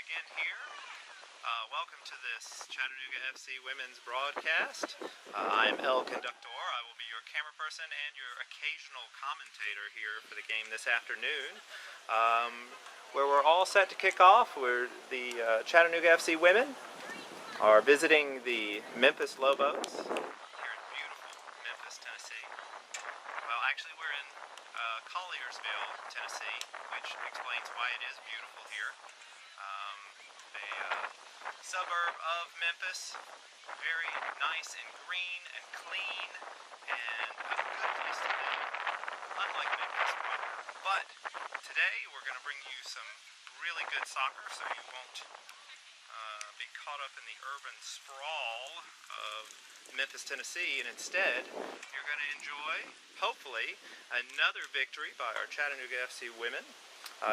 begin here. Welcome to this Chattanooga FC Women's broadcast. I am El Conductor. I will be your camera person and your occasional commentator here for the game this afternoon. Where we're all set to kick off, where the Chattanooga FC Women are visiting the Memphis Lobos here in beautiful Memphis, Tennessee. Well, actually we're in Colliersville, Tennessee, which explains why it is beautiful here. A suburb of Memphis, very nice and green and clean, and a good place to live, unlike Memphis proper. But today we're going to bring you some really good soccer, so you won't be caught up in the urban sprawl of Memphis, Tennessee, and instead you're going to enjoy, hopefully, another victory by our Chattanooga FC Women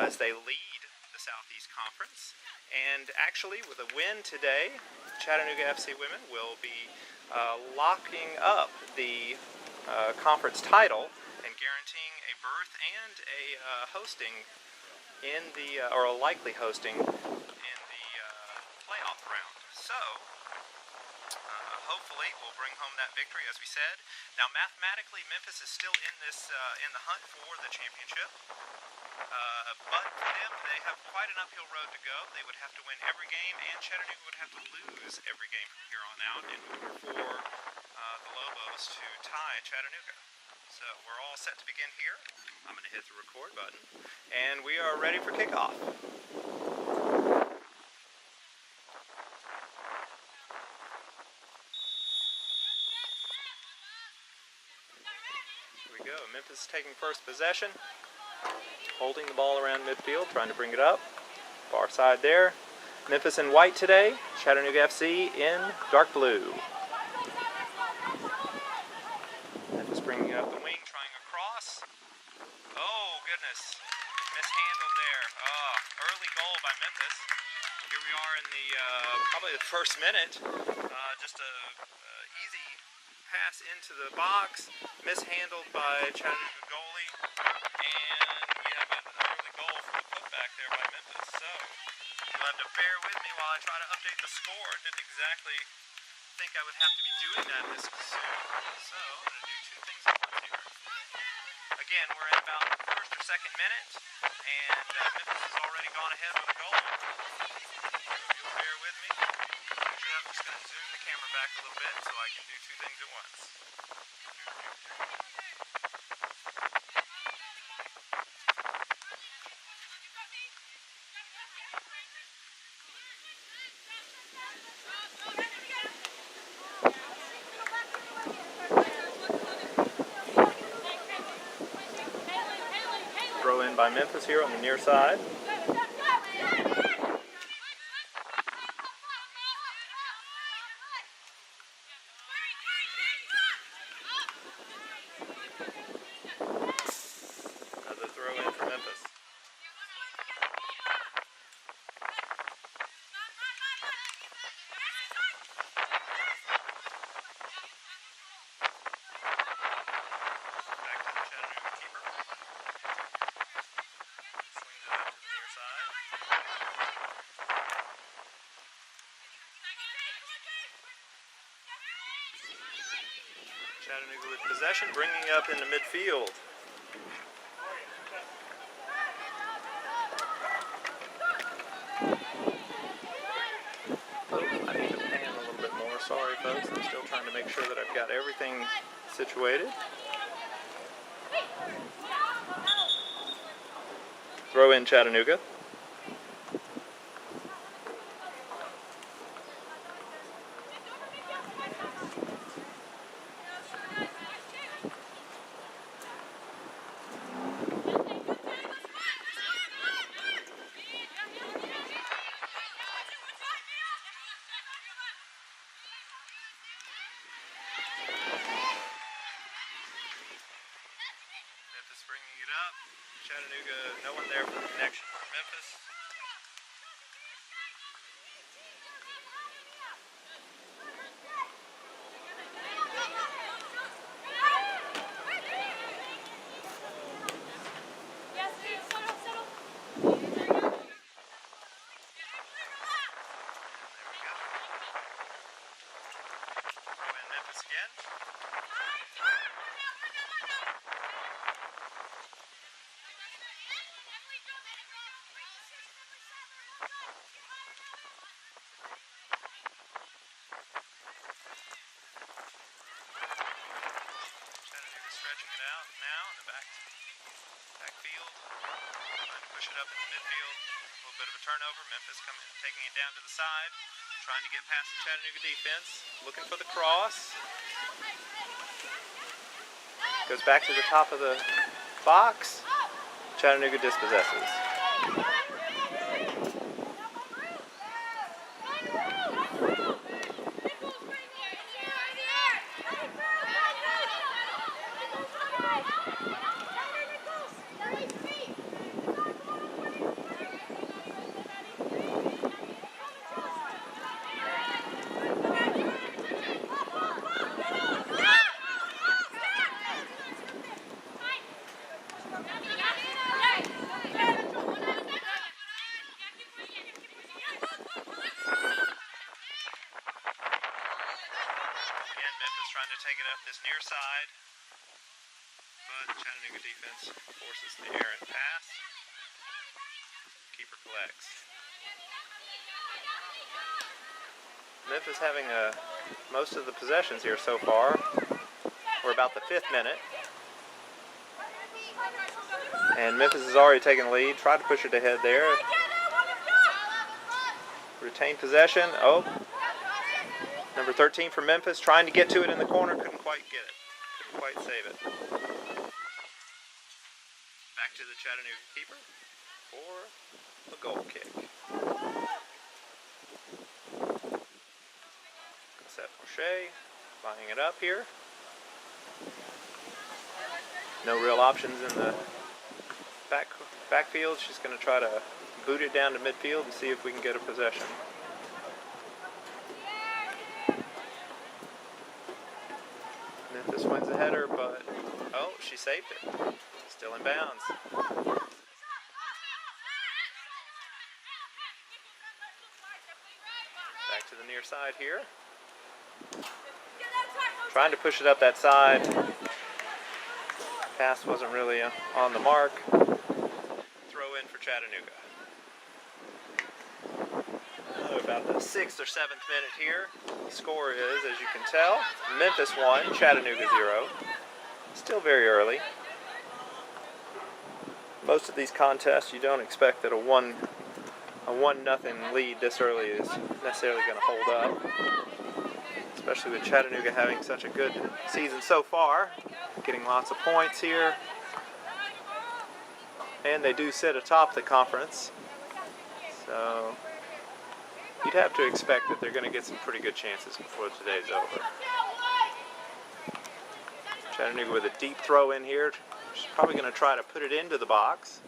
as they lead the Southeast Conference. And actually, with a win today, Chattanooga FC Women will be locking up the conference title and guaranteeing a berth and a hosting in the, or a likely hosting in the playoff round. So, hopefully we'll bring home that victory, as we said. Now, mathematically, Memphis is still in this in the hunt for the championship. But for them, they have quite an uphill road to go. They would have to win every game, and Chattanooga would have to lose every game from here on out in order for the Lobos to tie Chattanooga. So we're all set to begin here. I'm going to hit the record button, and we are ready for kickoff. Here we go. Memphis taking first possession. Holding the ball around midfield, trying to bring it up. Far side there. Memphis in white today. Chattanooga FC in dark blue. Memphis bringing it up the wing, trying across. Oh, goodness. Mishandled there. Early goal by Memphis. Here we are in the, probably the first minute. Just a easy pass into the box. Mishandled by Chattanooga goalie. And we have an early goal from the putback there by Memphis. So you'll have to bear with me while I try to update the score. Didn't exactly think I would have to be doing that this soon. So I'm going to do two things at once here. Again, we're in about the first or second minute, and Memphis has already gone ahead with a goal. So you'll bear with me. Actually, I'm just going to zoom the camera back a little bit so I can do two things at once. Throw in by Memphis here on the near side. Another throw in for Memphis. Chattanooga with possession, bringing up into midfield. Oh, I need to pan a little bit more. Sorry, folks. I'm still trying to make sure that I've got everything situated. Throw in Chattanooga. Memphis bringing it up. Chattanooga, no one there for the connection from Memphis. out now in the backfield. Trying to push it up in the midfield. A little bit of a turnover. Memphis taking it down to the side. Trying to get past the Chattanooga defense. Looking for the cross. Goes back to the top of the box. Chattanooga dispossesses. Memphis trying to take it up this near side, but the Chattanooga defense forces the errant pass. Keeper collects. Memphis having most of the possessions here so far. We're about the 5th minute. And Memphis has already taken the lead. Tried to push it ahead there. Retained possession. Oh. Number 13 for Memphis, trying to get to it in the corner, couldn't quite get it. Couldn't quite save it. Back to the Chattanooga keeper for a goal kick. Set O'Shea, lining it up here. No real options in the backfield. She's going to try to boot it down to midfield and see if we can get a possession. Memphis wins the header, but oh, she saved it. Still in bounds. Back to the near side here. Trying to push it up that side. Pass wasn't really on the mark. Throw in for Chattanooga. About the 6th or 7th minute here. The score is, as you can tell, Memphis 1, Chattanooga 0. Still very early. Most of these contests, you don't expect that a 1-0 lead this early is necessarily going to hold up. Especially with Chattanooga having such a good season so far. Getting lots of points here. And they do sit atop the conference. So you'd have to expect that they're going to get some pretty good chances before today's over. Chattanooga with a deep throw in here. She's probably going to try to put it into the box.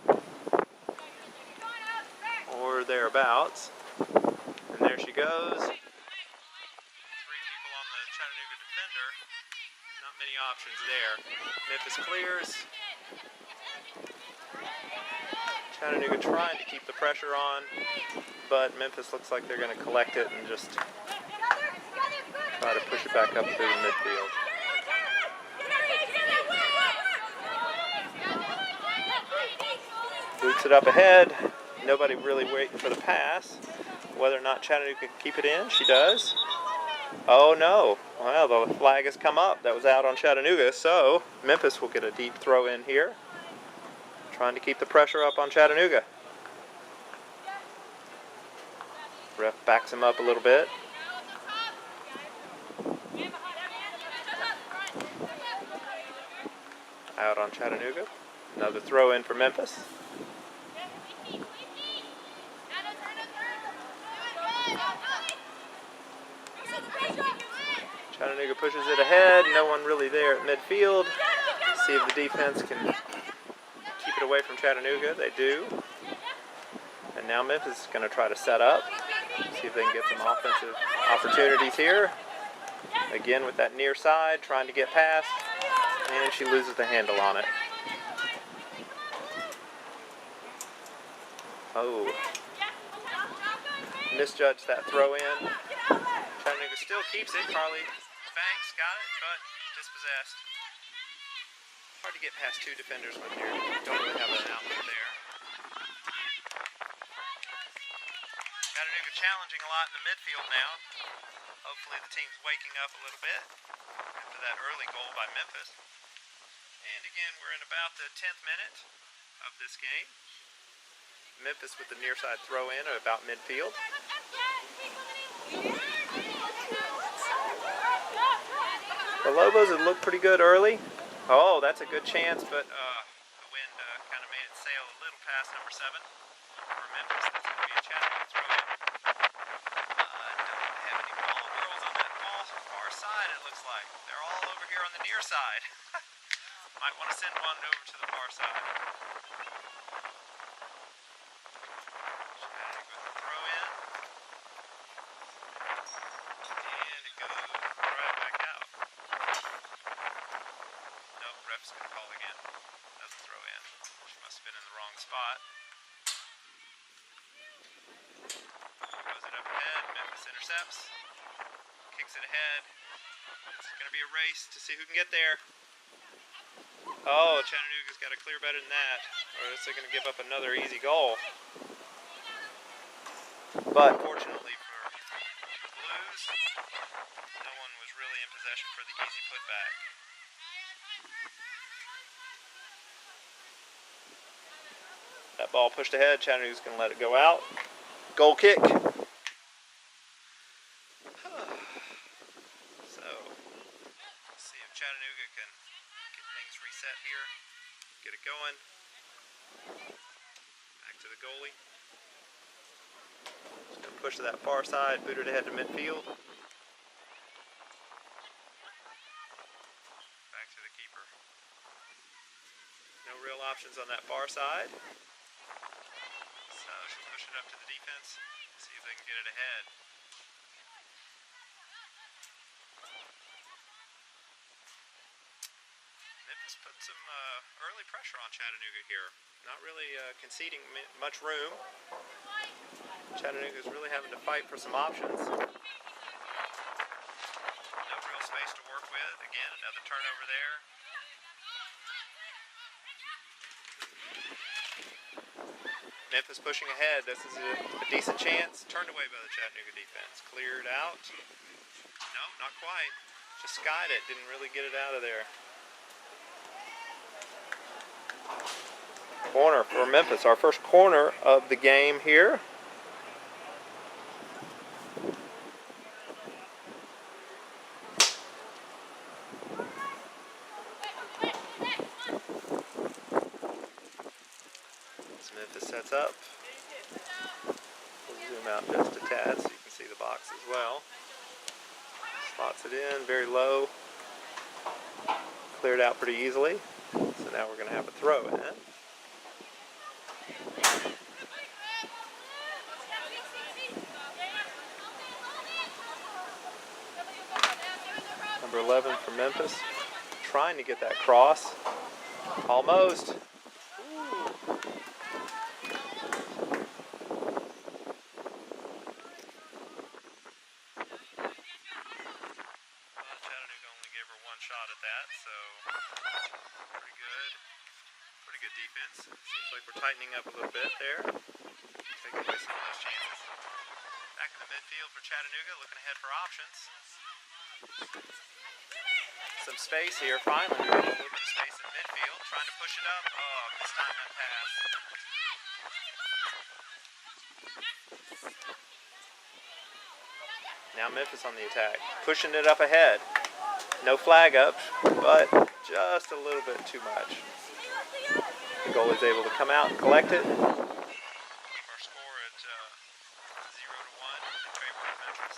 Or thereabouts. And there she goes. 3 people on the Chattanooga defender. Not many options there. Memphis clears. Chattanooga trying to keep the pressure on, but Memphis looks like they're going to collect it and just try to push it back up through the midfield. Boots it up ahead. Nobody really waiting for the pass. Whether or not Chattanooga can keep it in, she does. Oh no. Well, the flag has come up. That was out on Chattanooga, so Memphis will get a deep throw in here. Trying to keep the pressure up on Chattanooga. Ref backs him up a little bit. Out on Chattanooga. Another throw in for Memphis. Chattanooga pushes it ahead. No one really there at midfield. See if the defense can keep it away from Chattanooga. They do. And now Memphis is going to try to set up. See if they can get some offensive opportunities here. Again with that near side, trying to get past. And she loses the handle on it. Oh. Misjudged that throw in. Chattanooga still keeps it. Carly Banks got it, but dispossessed. Hard to get past 2 defenders when you don't really have an outlet there. Chattanooga challenging a lot in the midfield now. Hopefully the team's waking up a little bit after that early goal by Memphis. And again, we're in about the 10th minute of this game. Memphis with the near side throw in at about midfield. The Lobos had looked pretty good early. Oh, that's a good chance, but the wind kind of made it sail a little past number 7 for Memphis. That's going to be a Chattanooga throw in. Don't have any ball girls on that far side, it looks like. They're all over here on the near side. Might want to send one over to the far side. Chattanooga with the throw in. And it goes right back out. Nope, ref's going to call again. Another throw in. She must have been in the wrong spot. Throws it up ahead. Memphis intercepts. Kicks it ahead. It's going to be a race to see who can get there. Oh, Chattanooga's got to clear better than that, or else they're going to give up another easy goal. But fortunately for the Blues, no one was really in possession for the easy putback. That ball pushed ahead. Chattanooga's going to let it go out. Goal kick. So, let's see if Chattanooga can get things reset here. Get it going. Back to the goalie. Just going to push to that far side, boot it ahead to midfield. Back to the keeper. No real options on that far side. So she'll push it up to the defense, see if they can get it ahead. Memphis put some early pressure on Chattanooga here. Not really conceding much room. Chattanooga's really having to fight for some options. No real space to work with. Again, another turnover there. Memphis pushing ahead. This is a decent chance. Turned away by the Chattanooga defense. Cleared out. No, not quite. Just skied it. Didn't really get it out of there. Corner for Memphis. Our first corner of the game here. Memphis sets up. We'll zoom out just a tad so you can see the box as well. Slots it in very low. Cleared out pretty easily. So now we're going to have a throw in. Number 11 for Memphis. Trying to get that cross. Almost. Shot at that, so pretty good defense. Seems like we're tightening up a little bit there. Taking away some of those chances. Back in the midfield for Chattanooga, looking ahead for options. Some space here, finally. A little bit of space in midfield, trying to push it up. Oh, missed time that pass. Now Memphis on the attack, pushing it up ahead. No flag up, but just a little bit too much. The goalie's able to come out and collect it. Keep our score at 0-1 in favor of Memphis.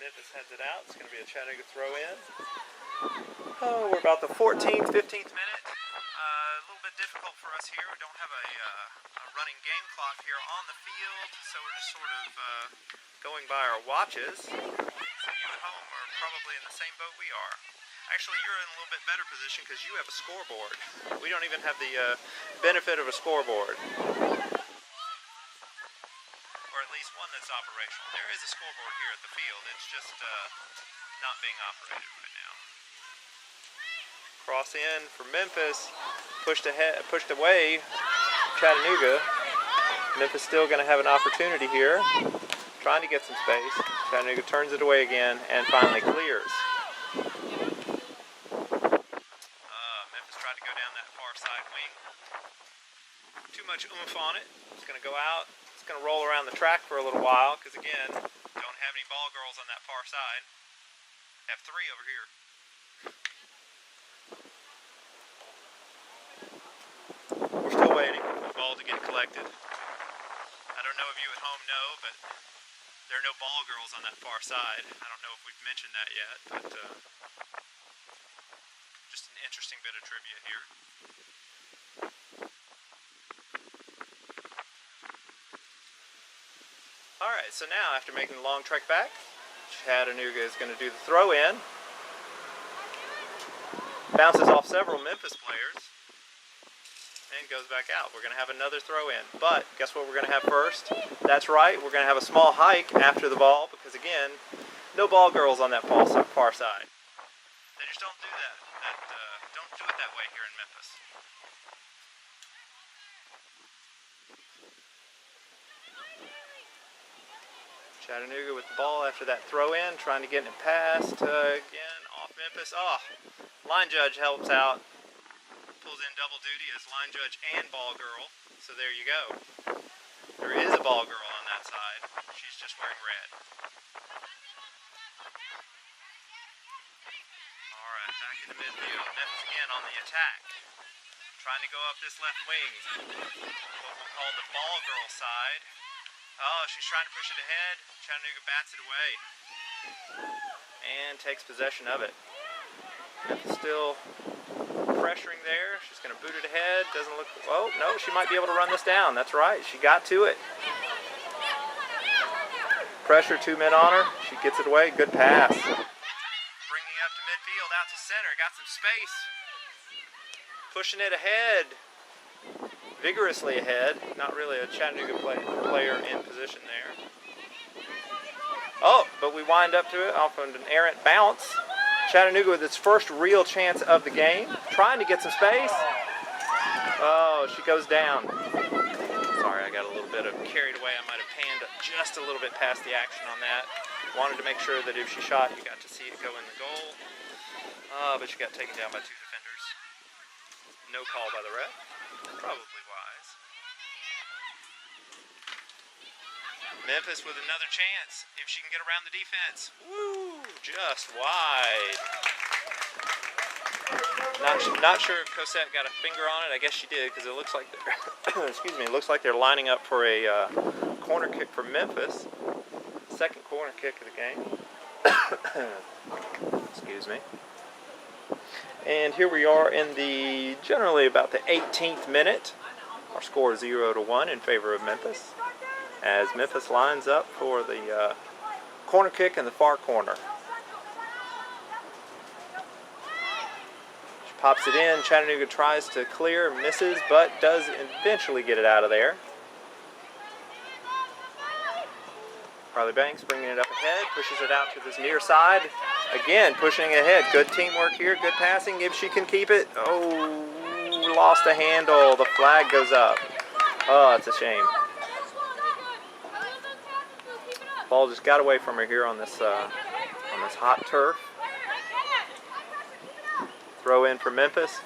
Memphis heads it out. It's going to be a Chattanooga throw in. Oh, we're about the 14th, 15th minute. A little bit difficult for us here. We don't have a running game clock here on the field, so we're just sort of going by our watches. So you at home are probably in the same boat we are. Actually, you're in a little bit better position because you have a scoreboard. We don't even have the benefit of a scoreboard. Or at least one that's operational. There is a scoreboard here at the field. It's just not being operated right now. Cross in for Memphis. Pushed away. Chattanooga. Memphis still going to have an opportunity here. trying to get some space. Chattanooga turns it away again and finally clears. Memphis tried to go down that far side wing. Too much oomph on it. It's going to go out. It's going to roll around the track for a little while because, again, don't have any ball girls on that far side. Have 3 over here. We're still waiting for the ball to get collected. I don't know if you at home know, but there are no ball girls on that far side. I don't know if we've mentioned that yet, but just an interesting bit of trivia here. Alright, so now after making the long trek back, Chattanooga is going to do the throw in. Bounces off several Memphis players and goes back out. We're going to have another throw in, but guess what we're going to have first? That's right, we're going to have a small hike after the ball because, again, no ball girls on that far side. They just don't do that. Don't do it that way here in Memphis. Chattanooga with the ball after that throw in, trying to get it past, again, off Memphis. Oh, line judge helps out. Pulls in double duty as line judge and ball girl. So there you go. There is a ball girl on that side. She's just wearing red. Alright, back in the midfield. Memphis again on the attack. Trying to go up this left wing. What we'll call the ball girl side. Oh, she's trying to push it ahead. Chattanooga bats it away. And takes possession of it. Memphis still pressuring there. She's going to boot it ahead. Doesn't look... Oh, no, she might be able to run this down. That's right. She got to it. Pressure, 2 men on her. She gets it away. Good pass. Bringing it up to midfield, out to center. Got some space. Pushing it ahead. Vigorously ahead. Not really a Chattanooga player in position there. Oh, but we wind up to it off of an errant bounce. Chattanooga with its first real chance of the game. Trying to get some space. Oh, she goes down. Sorry, I got a little bit carried away. I might have panned just a little bit past the action on that. Wanted to make sure that if she shot, you got to see it go in the goal. But she got taken down by 2 defenders. No call by the ref. Probably wise. Memphis with another chance, if she can get around the defense. Woo! Just wide. Not sure if Cosette got a finger on it. I guess she did, because it looks like they're excuse me. It looks like they're lining up for a corner kick for Memphis. Second corner kick of the game. Excuse me. And here we are in the generally about the 18th minute. Our score is 0-1 in favor of Memphis, as Memphis lines up for the corner kick in the far corner. She pops it in. Chattanooga tries to clear, misses, but does eventually get it out of there. Carly Banks bringing it up ahead, pushes it out to this near side. Again, pushing ahead. Good teamwork here, good passing if she can keep it. Oh, lost a handle. The flag goes up. Oh, it's a shame. Ball just got away from her here on this hot turf. Throw in for Memphis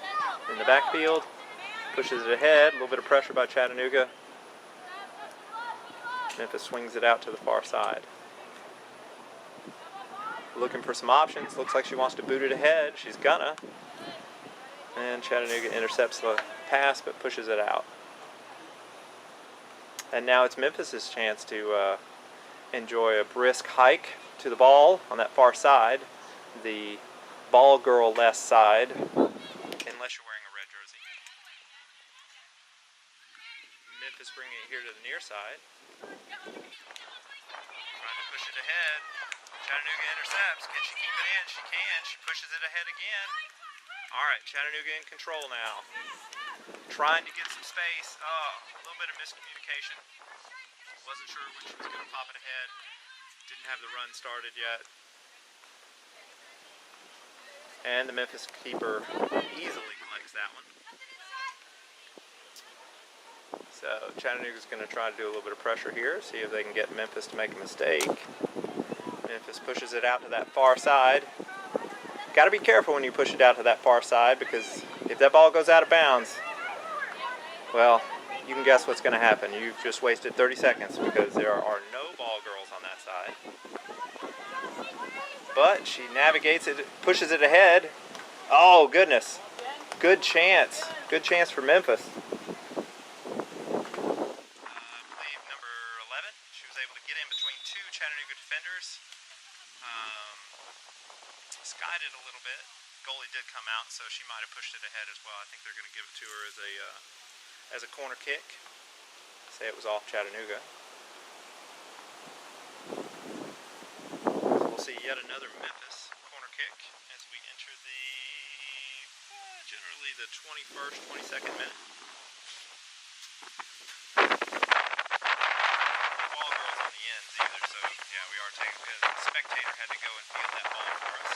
in the backfield. Pushes it ahead. A little bit of pressure by Chattanooga. Memphis swings it out to the far side. Looking for some options. Looks like she wants to boot it ahead. She's gonna. And Chattanooga intercepts the pass but pushes it out. And now it's Memphis's chance to enjoy a brisk hike to the ball on that far side. The ball girl-less side. Unless you're wearing a red jersey. Memphis bringing it here to the near side. Trying to push it ahead. Chattanooga intercepts. Can she keep it in? She can. She pushes it ahead again. Alright, Chattanooga in control now. Trying to get some space. Oh, a little bit of miscommunication. Wasn't sure when she was going to pop it ahead. Didn't have the run started yet. And the Memphis keeper easily collects that one. So So Chattanooga's going to try to do a little bit of pressure here, see if they can get Memphis to make a mistake. Memphis pushes it out to that far side. Got to be careful when you push it out to that far side, because if that ball goes out of bounds, well, you can guess what's going to happen. You've just wasted 30 seconds because there are no ball girls on that side. But she navigates it, pushes it ahead. Oh, goodness. Good chance. Good chance for Memphis. I believe number 11. She was able to get in between two Chattanooga defenders. Skied it a little bit. Goalie did come out, so she might have pushed it ahead as well. I think they're going to give it to her as a corner kick. Say it was off Chattanooga. So we'll see yet another Memphis corner kick as we enter the generally the 21st, 22nd minute. No ball girls on the ends either, so yeah, we are taking. The spectator had to go and field that ball for us.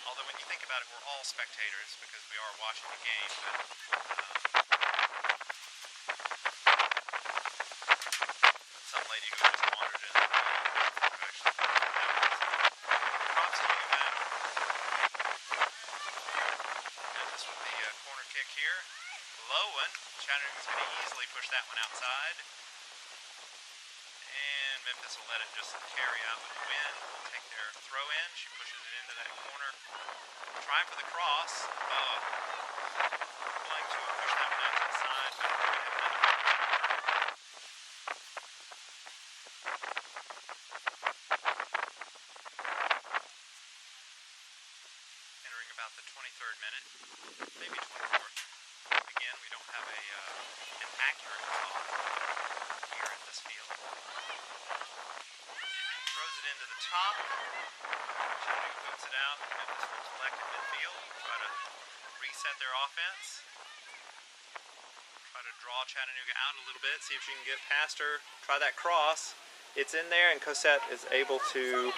Although when you think about it, we're all spectators because we are watching the game. But some lady who just wandered in. Props to you, man. Memphis with the corner kick here. Low one. Chattanooga's going to easily push that one outside. And Memphis will let it just carry out with the wind. Take their throw in. She pushes it into that corner. Trying for the cross. Going to push that one out to the side. But we're going to have another one. Entering about the 23rd minute. Maybe 24th. Again, we don't have an accurate clock here at this field. Throws it into the top. Chattanooga boots it out. Memphis will collect at midfield. Try to reset their offense. Try to draw Chattanooga out a little bit. See if she can get past her. Try that cross. It's in there, and Cosette is able to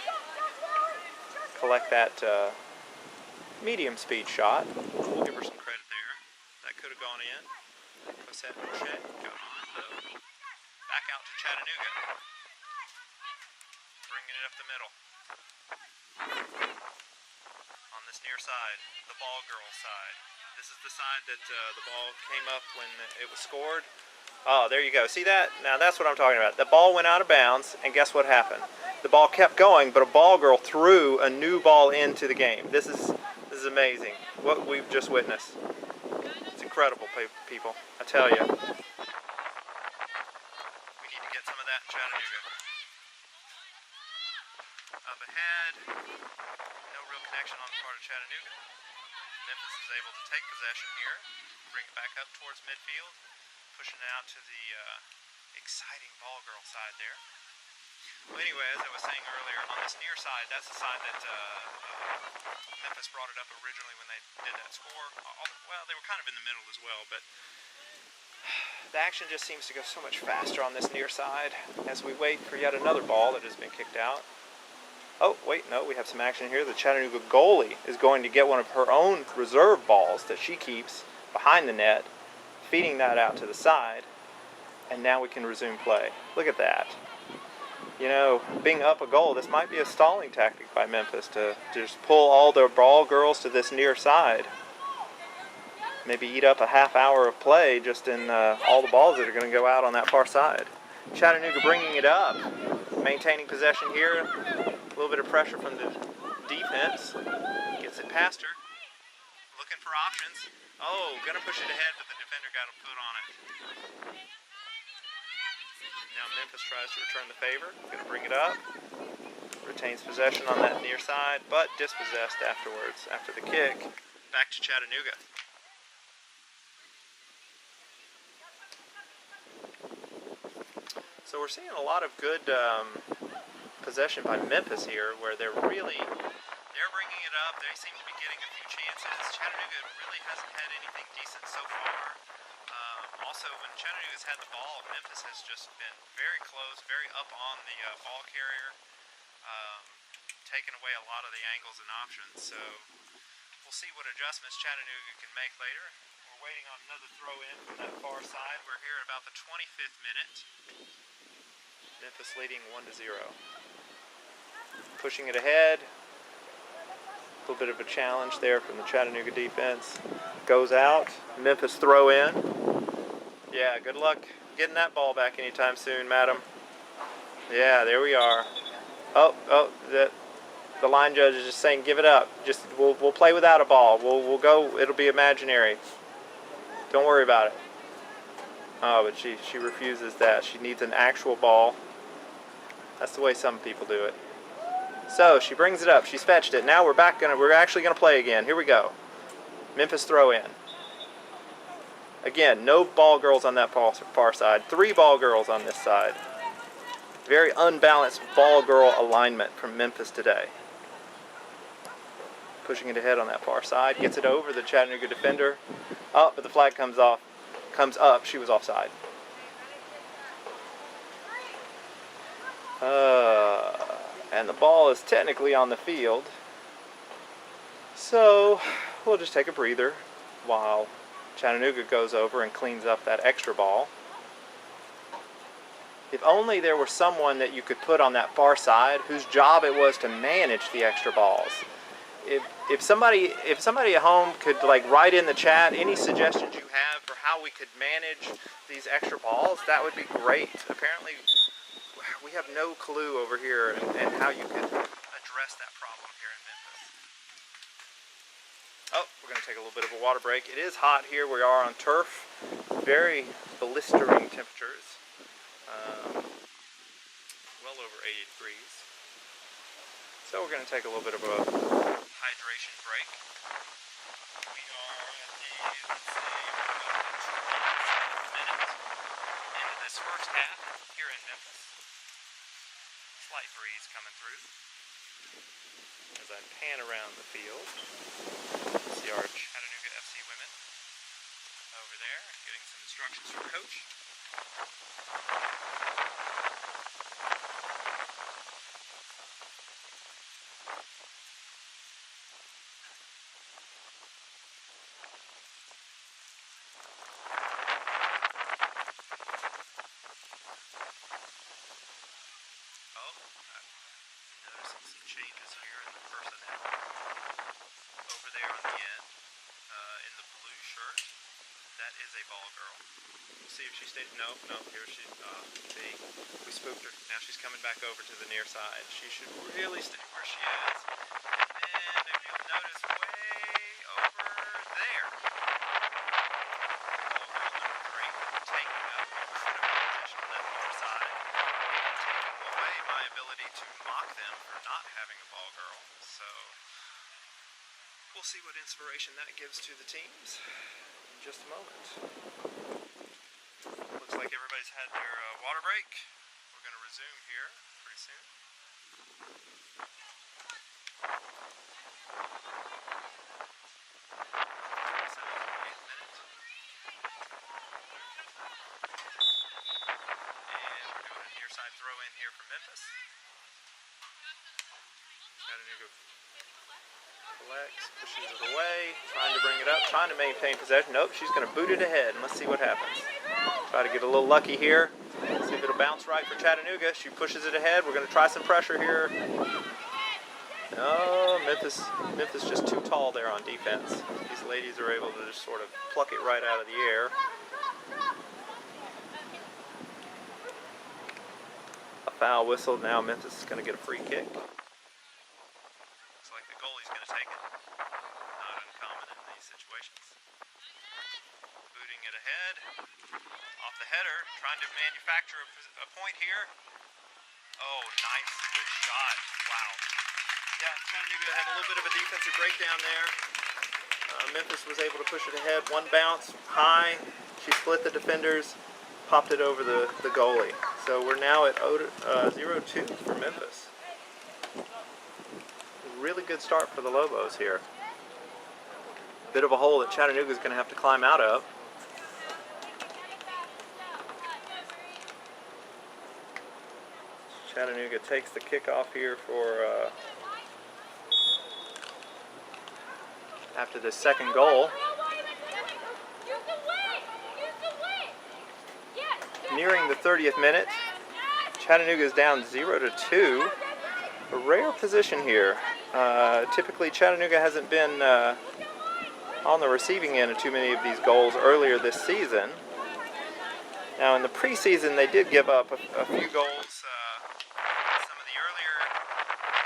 collect that medium speed shot. We'll give her some credit there. That could have gone in. Cosette Boucher got on though. Back out to Chattanooga. Bringing it up the middle. On this near side, the ball girl side. This is the side that the ball came up when it was scored. Oh, there you go. See that? Now that's what I'm talking about. The ball went out of bounds, and guess what happened? The ball kept going, but a ball girl threw a new ball into the game. This is amazing. What we've just witnessed. It's incredible, people. I tell you. We need to get some of that in Chattanooga. Up ahead. No real connection on the part of Chattanooga. Memphis is able to take possession here. Bring it back up towards midfield. Pushing it out to the exciting ball girl side there. Well, anyway, as I was saying earlier, on this near side, that's the side that Memphis brought it up originally when they did that score. Well, they were kind of in the middle as well, but the action just seems to go so much faster on this near side as we wait for yet another ball that has been kicked out. Oh, wait, no, we have some action here. The Chattanooga goalie is going to get one of her own reserve balls that she keeps behind the net, feeding that out to the side, and now we can resume play. Look at that. You know, being up a goal, this might be a stalling tactic by Memphis to just pull all their ball girls to this near side. Maybe eat up a half hour of play just in all the balls that are going to go out on that far side. Chattanooga bringing it up, maintaining possession here. A little bit of pressure from the defense. Gets it past her. Looking for options. Oh, going to push it ahead, but the defender got a foot on it. Now Memphis tries to return the favor. Going to bring it up. Retains possession on that near side, but dispossessed afterwards. After the kick, back to Chattanooga. So we're seeing a lot of good possession by Memphis here, where they're bringing it up. They seem to be getting a few chances. Chattanooga really hasn't had anything decent so far. Also, when Chattanooga's had the ball, Memphis has just been very close, very up on the ball carrier, taking away a lot of the angles and options. So we'll see what adjustments Chattanooga can make later. We're waiting on another throw in from that far side. We're here at about the 25th minute. Memphis leading 1-0. Pushing it ahead. A little bit of a challenge there from the Chattanooga defense. Goes out. Memphis throw in. Yeah, good luck getting that ball back anytime soon, madam. Yeah, there we are. Oh, the line judge is just saying, give it up. Just we'll play without a ball. We'll go. It'll be imaginary. Don't worry about it. Oh, but she refuses that. She needs an actual ball. That's the way some people do it. So she brings it up. She's fetched it. Now we're actually gonna play again. Here we go. Memphis throw in. Again, no ball girls on that far side. 3 ball girls on this side. Very unbalanced ball girl alignment from Memphis today. Pushing it ahead on that far side. Gets it over the Chattanooga defender. Oh, but the flag comes up. She was offside. And the ball is technically on the field. So we'll just take a breather while Chattanooga goes over and cleans up that extra ball. If only there were someone that you could put on that far side whose job it was to manage the extra balls. If somebody at home could write in the chat any suggestions you have for how we could manage these extra balls, that would be great. Apparently we have no clue over here and how you could address that problem here in Memphis. Oh, we're going to take a little bit of a water break. It is hot here. We are on turf. Very blistering temperatures. Well over 80 degrees. So we're going to take a little bit of a hydration break. We are at the, let's see, about the 12th minute into this first half here in Memphis. Slight breeze coming through. As I pan around the field, see our Chattanooga FC Women over there getting some instructions from Coach. Noticing some changes here in the personnel. Over there on the end, in the blue shirt, that is a ball girl. We'll see if she stays. No, here she, see, we spooked her. Now she's coming back over to the near side. She should really stay where she is. And then if you'll notice way over there, ball girl number 3 taking up a critical position on that far side. Taking away my ability to mock them for not having a ball girl. So we'll see what inspiration that gives to the teams in just a moment. Looks like everybody's had their water break. We're going to resume here pretty soon. Side throw in here from Memphis. Chattanooga collects, pushes it away, trying to bring it up, trying to maintain possession. Nope, she's going to boot it ahead, and let's see what happens. Try to get a little lucky here. See if it'll bounce right for Chattanooga. She pushes it ahead. We're going to try some pressure here. No, Memphis just too tall there on defense. These ladies are able to just sort of pluck it right out of the air. Foul whistle. Now Memphis is going to get a free kick. Looks like the goalie's going to take it. Not uncommon in these situations. Booting it ahead. Off the header. Trying to manufacture a point here. Oh, nice. Good shot. Wow. Yeah, Chattanooga had a little bit of a defensive breakdown there. Memphis was able to push it ahead. One bounce high. She split the defenders. Popped it over the goalie. So we're now at 0-2 for Memphis. Really good start for the Lobos here. Bit of a hole that Chattanooga is going to have to climb out of. Chattanooga takes the kickoff here for after the second goal. nearing the 30th minute. Chattanooga is down 0-2. A rare position here. Typically Chattanooga hasn't been on the receiving end of too many of these goals earlier this season. Now in the preseason they did give up a few goals some of the earlier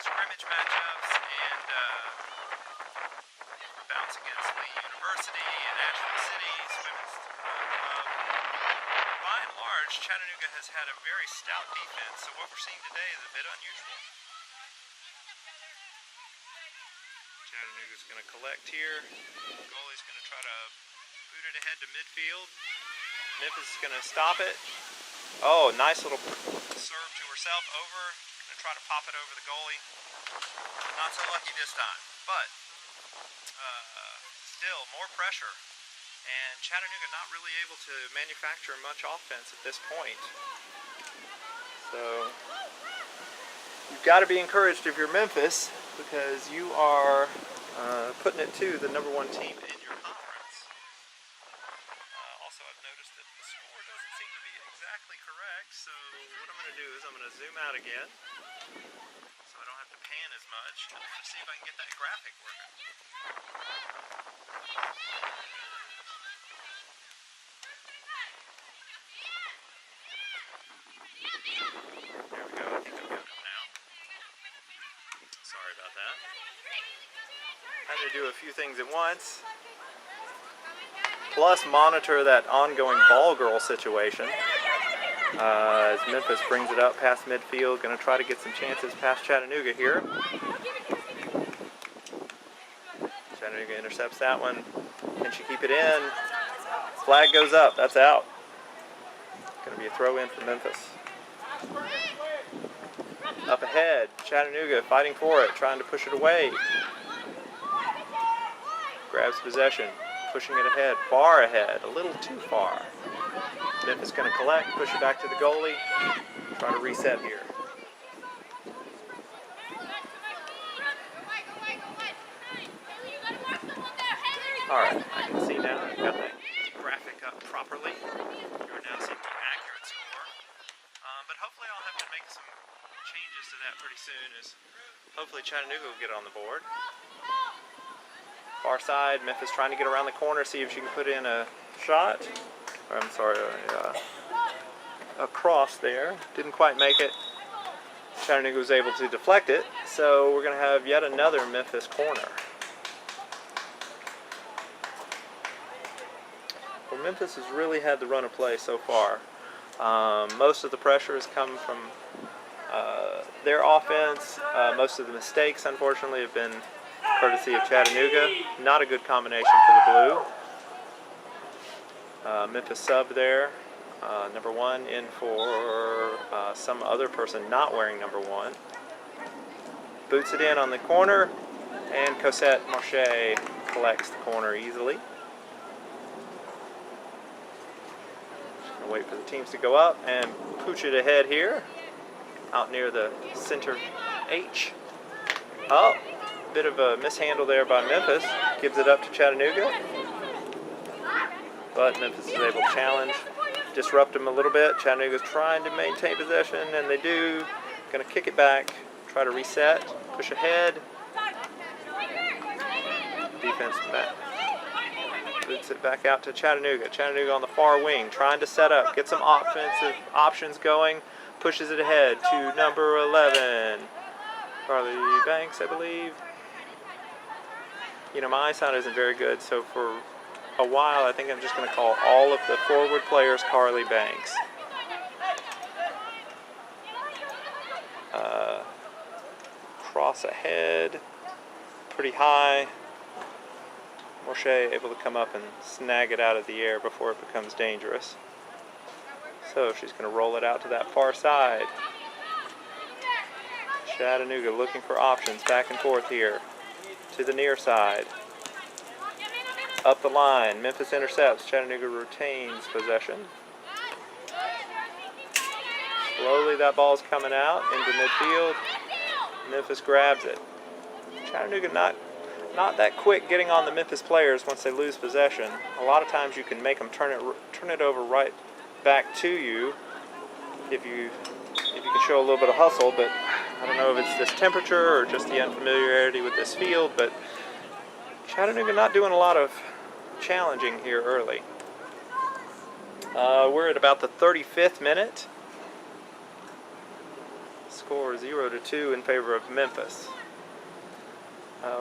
scrimmage matchups and bounce against Lee University and Asheville City's women's club. By and large, Chattanooga has had a very stout defense, so what we're seeing today is a bit unusual. Chattanooga's going to collect here. Goalie's going to try to boot it ahead to midfield. Memphis is going to stop it. Oh, nice little serve to herself over. Going to try to pop it over the goalie. Not so lucky this time, but still more pressure. And Chattanooga not really able to manufacture much offense at this point. So you've got to be encouraged if you're Memphis, because you are putting it to the #1 team in your conference. Also, I've noticed that the score doesn't seem to be exactly correct, so what I'm going to do is I'm going to zoom out again so I don't have to pan as much, and see if I can get that graphic working. There we go, I think I've got it now. Sorry about that. Had to do a few things at once. Plus monitor that ongoing ball girl situation. As Memphis brings it up past midfield, going to try to get some chances past Chattanooga here. Chattanooga intercepts that one. Can she keep it in? Flag goes up. That's out. Going to be a throw in for Memphis. Up ahead, Chattanooga fighting for it, trying to push it away. Grabs possession, pushing it ahead, far ahead, a little too far. Memphis going to collect, push it back to the goalie, try to reset here. Alright, I can see now, I've got that graphic up properly. You're now seeing the accurate score. But hopefully I'll have to make some changes to that pretty soon, as hopefully Chattanooga will get on the board. Far side, Memphis trying to get around the corner, see if she can put in a shot. Or, I'm sorry, a cross there. Didn't quite make it. Chattanooga was able to deflect it, so we're going to have yet another Memphis corner. Well, Memphis has really had the run of play so far. Most of the pressure has come from their offense. Most of the mistakes, unfortunately, have been courtesy of Chattanooga. Not a good combination for the blue. Memphis sub there. #1 in for some other person not wearing #1. Boots it in on the corner, and Cosette Marche collects the corner easily. Wait for the teams to go up and pooch it ahead here, out near the center H. Oh, bit of a mishandle there by Memphis. Gives it up to Chattanooga, but Memphis is able to challenge, disrupt them a little bit. Chattanooga's trying to maintain possession, and they do. Going to kick it back, try to reset, push ahead. Defense back. Boots it back out to Chattanooga. Chattanooga on the far wing, trying to set up, get some offensive options going. Pushes it ahead to #11. Carly Banks, I believe. You know, my eyesight isn't very good, so for a while I think I'm just going to call all of the forward players Carly Banks. Cross ahead, pretty high. Marche able to come up and snag it out of the air before it becomes dangerous. So she's going to roll it out to that far side. Chattanooga looking for options back and forth here to the near side. Up the line, Memphis intercepts, Chattanooga retains possession. Slowly that ball's coming out into midfield. Memphis grabs it. Chattanooga not that quick getting on the Memphis players once they lose possession. A lot of times you can make them turn it over right back to you if you can show a little bit of hustle, but I don't know if it's this temperature or just the unfamiliarity with this field, but Chattanooga not doing a lot of challenging here early. We're at about the 35th minute. Score 0-2 in favor of Memphis.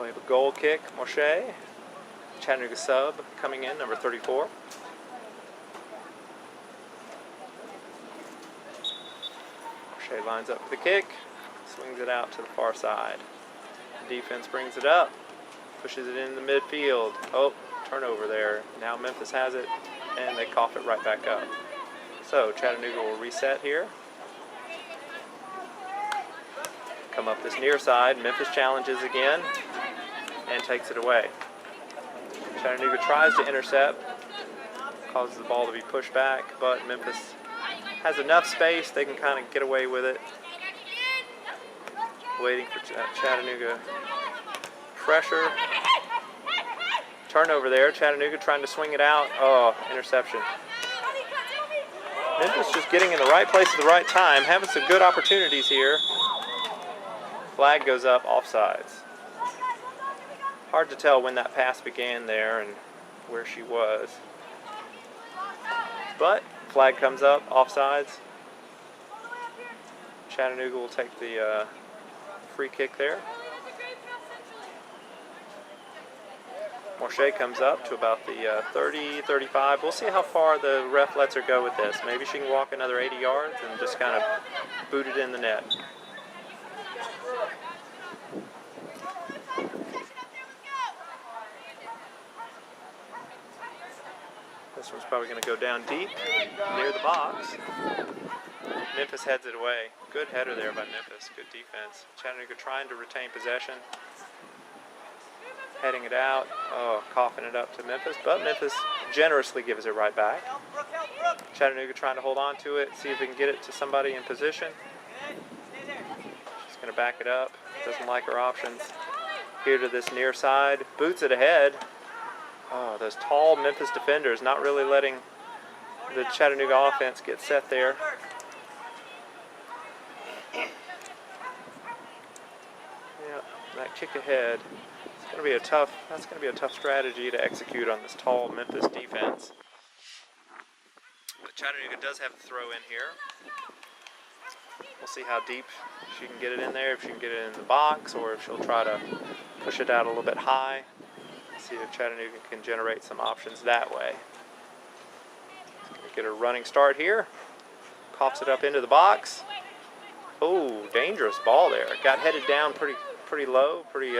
We have a goal kick, Moshe. Chattanooga sub coming in, number 34. Moshe lines up for the kick, swings it out to the far side. The defense brings it up, pushes it in the midfield. Oh, turnover there. Now Memphis has it, and they cough it right back up. So Chattanooga will reset here. Come up this near side. Memphis challenges again and takes it away. Chattanooga tries to intercept, causes the ball to be pushed back, but Memphis has enough space they can kind of get away with it. Waiting for Chattanooga pressure. Turnover there. Chattanooga trying to swing it out. Oh, interception. Memphis just getting in the right place at the right time, having some good opportunities here. Flag goes up, offsides. Hard to tell when that pass began there and where she was. But flag comes up, offsides. Chattanooga will take the free kick there. Moshe comes up to about the 30, 35. We'll see how far the ref lets her go with this. Maybe she can walk another 80 yards and just kind of boot it in the net. This one's probably going to go down deep near the box. Memphis heads it away. Good header there by Memphis. Good defense. Chattanooga trying to retain possession. Heading it out. Oh, coughing it up to Memphis. But Memphis generously gives it right back. Chattanooga trying to hold on to it. See if we can get it to somebody in position. She's going to back it up. Doesn't like her options. Here to this near side. Boots it ahead. Oh, those tall Memphis defenders not really letting the Chattanooga offense get set there. Yeah, that kick ahead. It's going to be a tough. That's going to be a tough strategy to execute on this tall Memphis defense. But Chattanooga does have the throw in here. We'll see how deep she can get it in there. If she can get it in the box, or if she'll try to push it out a little bit high. See if Chattanooga can generate some options that way. Get a running start here. Coughs it up into the box. Oh, dangerous ball there. Got headed down pretty low, pretty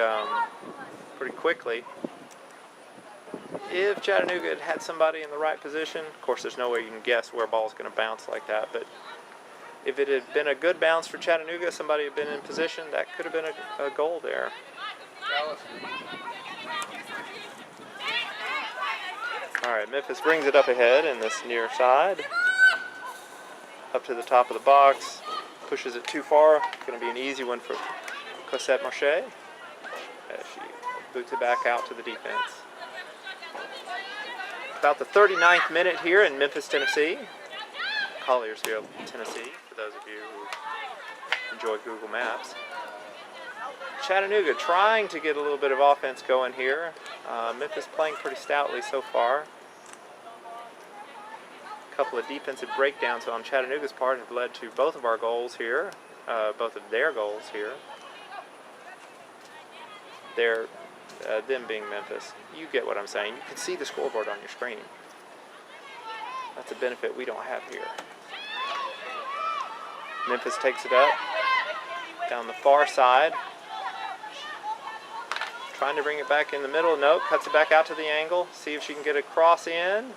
quickly. If Chattanooga had had somebody in the right position, of course there's no way you can guess where a ball's going to bounce like that, but if it had been a good bounce for Chattanooga, somebody had been in position, that could have been a goal there. All right, Memphis brings it up ahead in this near side. Up to the top of the box. Pushes it too far. It's going to be an easy one for Cosette Marche as she boots it back out to the defense. About the 39th minute here in Memphis, Tennessee. Colliersville, Tennessee, for those of you who enjoy Google Maps. Chattanooga trying to get a little bit of offense going here. Memphis playing pretty stoutly so far. A couple of defensive breakdowns on Chattanooga's part have led to both of our goals here, both of their goals here. Them being Memphis. You get what I'm saying. You can see the scoreboard on your screen. That's a benefit we don't have here. Memphis takes it up down the far side. Trying to bring it back in the middle. Nope, cuts it back out to the angle. See if she can get a cross in.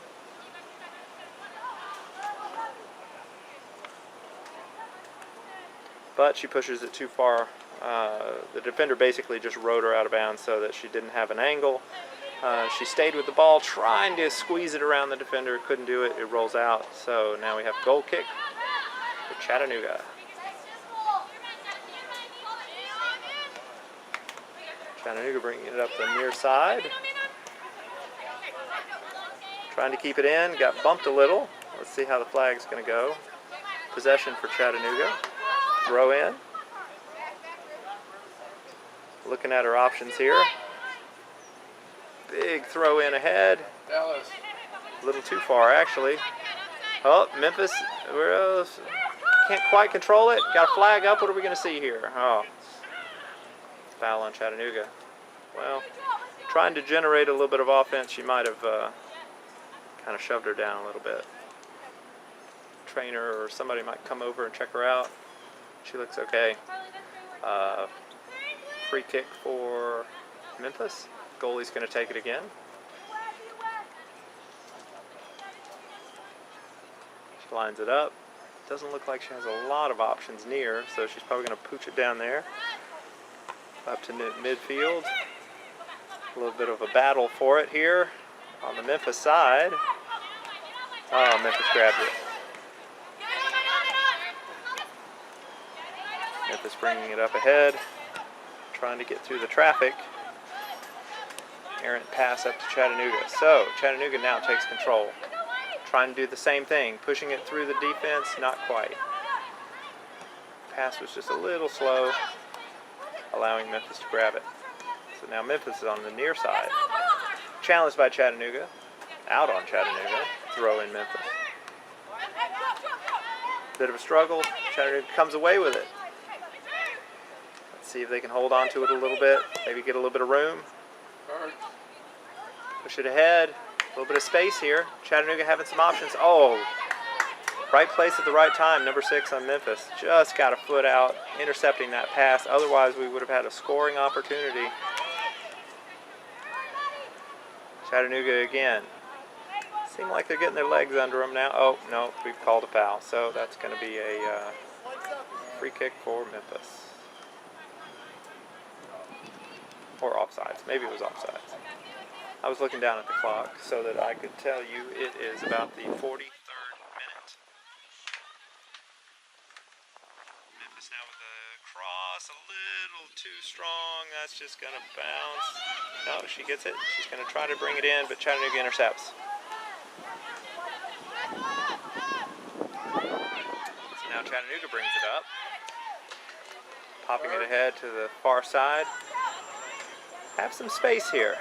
But she pushes it too far. The defender basically just rode her out of bounds so that she didn't have an angle. She stayed with the ball, trying to squeeze it around the defender. Couldn't do it. It rolls out. So now we have a goal kick for Chattanooga. Chattanooga bringing it up the near side. Trying to keep it in. Got bumped a little. Let's see how the flag's going to go. Possession for Chattanooga. Throw in. Looking at our options here. Big throw in ahead. Dallas. A little too far, actually. Oh, Memphis, can't quite control it. Got a flag up. What are we going to see here? Oh, foul on Chattanooga. Well, trying to generate a little bit of offense, she might have kind of shoved her down a little bit. Trainer or somebody might come over and check her out. She looks okay. Free kick for Memphis. Goalie's going to take it again. She lines it up. Doesn't look like she has a lot of options near, so she's probably going to pooch it down there. Up to midfield. A little bit of a battle for it here on the Memphis side. Oh, Memphis grabbed it. Memphis bringing it up ahead, trying to get through the traffic. Errant pass up to Chattanooga. So Chattanooga now takes control. Trying to do the same thing, pushing it through the defense, not quite. Pass was just a little slow, allowing Memphis to grab it. So now Memphis is on the near side. Challenged by Chattanooga. Out on Chattanooga. Throw in Memphis. Bit of a struggle. Chattanooga comes away with it. Let's see if they can hold on to it a little bit. Maybe get a little bit of room. Push it ahead. A little bit of space here. Chattanooga having some options. Oh, right place at the right time. Number 6 on Memphis. Just got a foot out, intercepting that pass. Otherwise, we would have had a scoring opportunity. Chattanooga again. Seem like they're getting their legs under them now. Oh, no, we've called a foul. So that's going to be a free kick for Memphis. Or offsides. Maybe it was offsides. I was looking down at the clock so that I could tell you it is about the 43rd minute. Memphis now with a cross, a little too strong. That's just going to bounce. No, she gets it. She's going to try to bring it in, but Chattanooga intercepts. So now Chattanooga brings it up. Popping it ahead to the far side. Have some space here.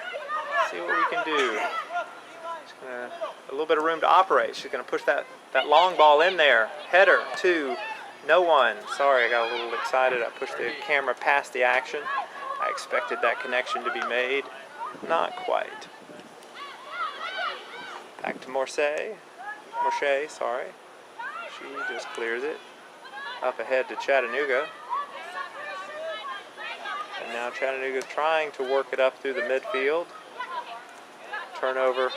See what we can do. A little bit of room to operate. She's going to push that long ball in there. Header to no one. Sorry, I got a little excited. I pushed the camera past the action. I expected that connection to be made. Not quite. Back to Morse, sorry. She just clears it. Up ahead to Chattanooga. And now Chattanooga trying to work it up through the midfield. Turnover.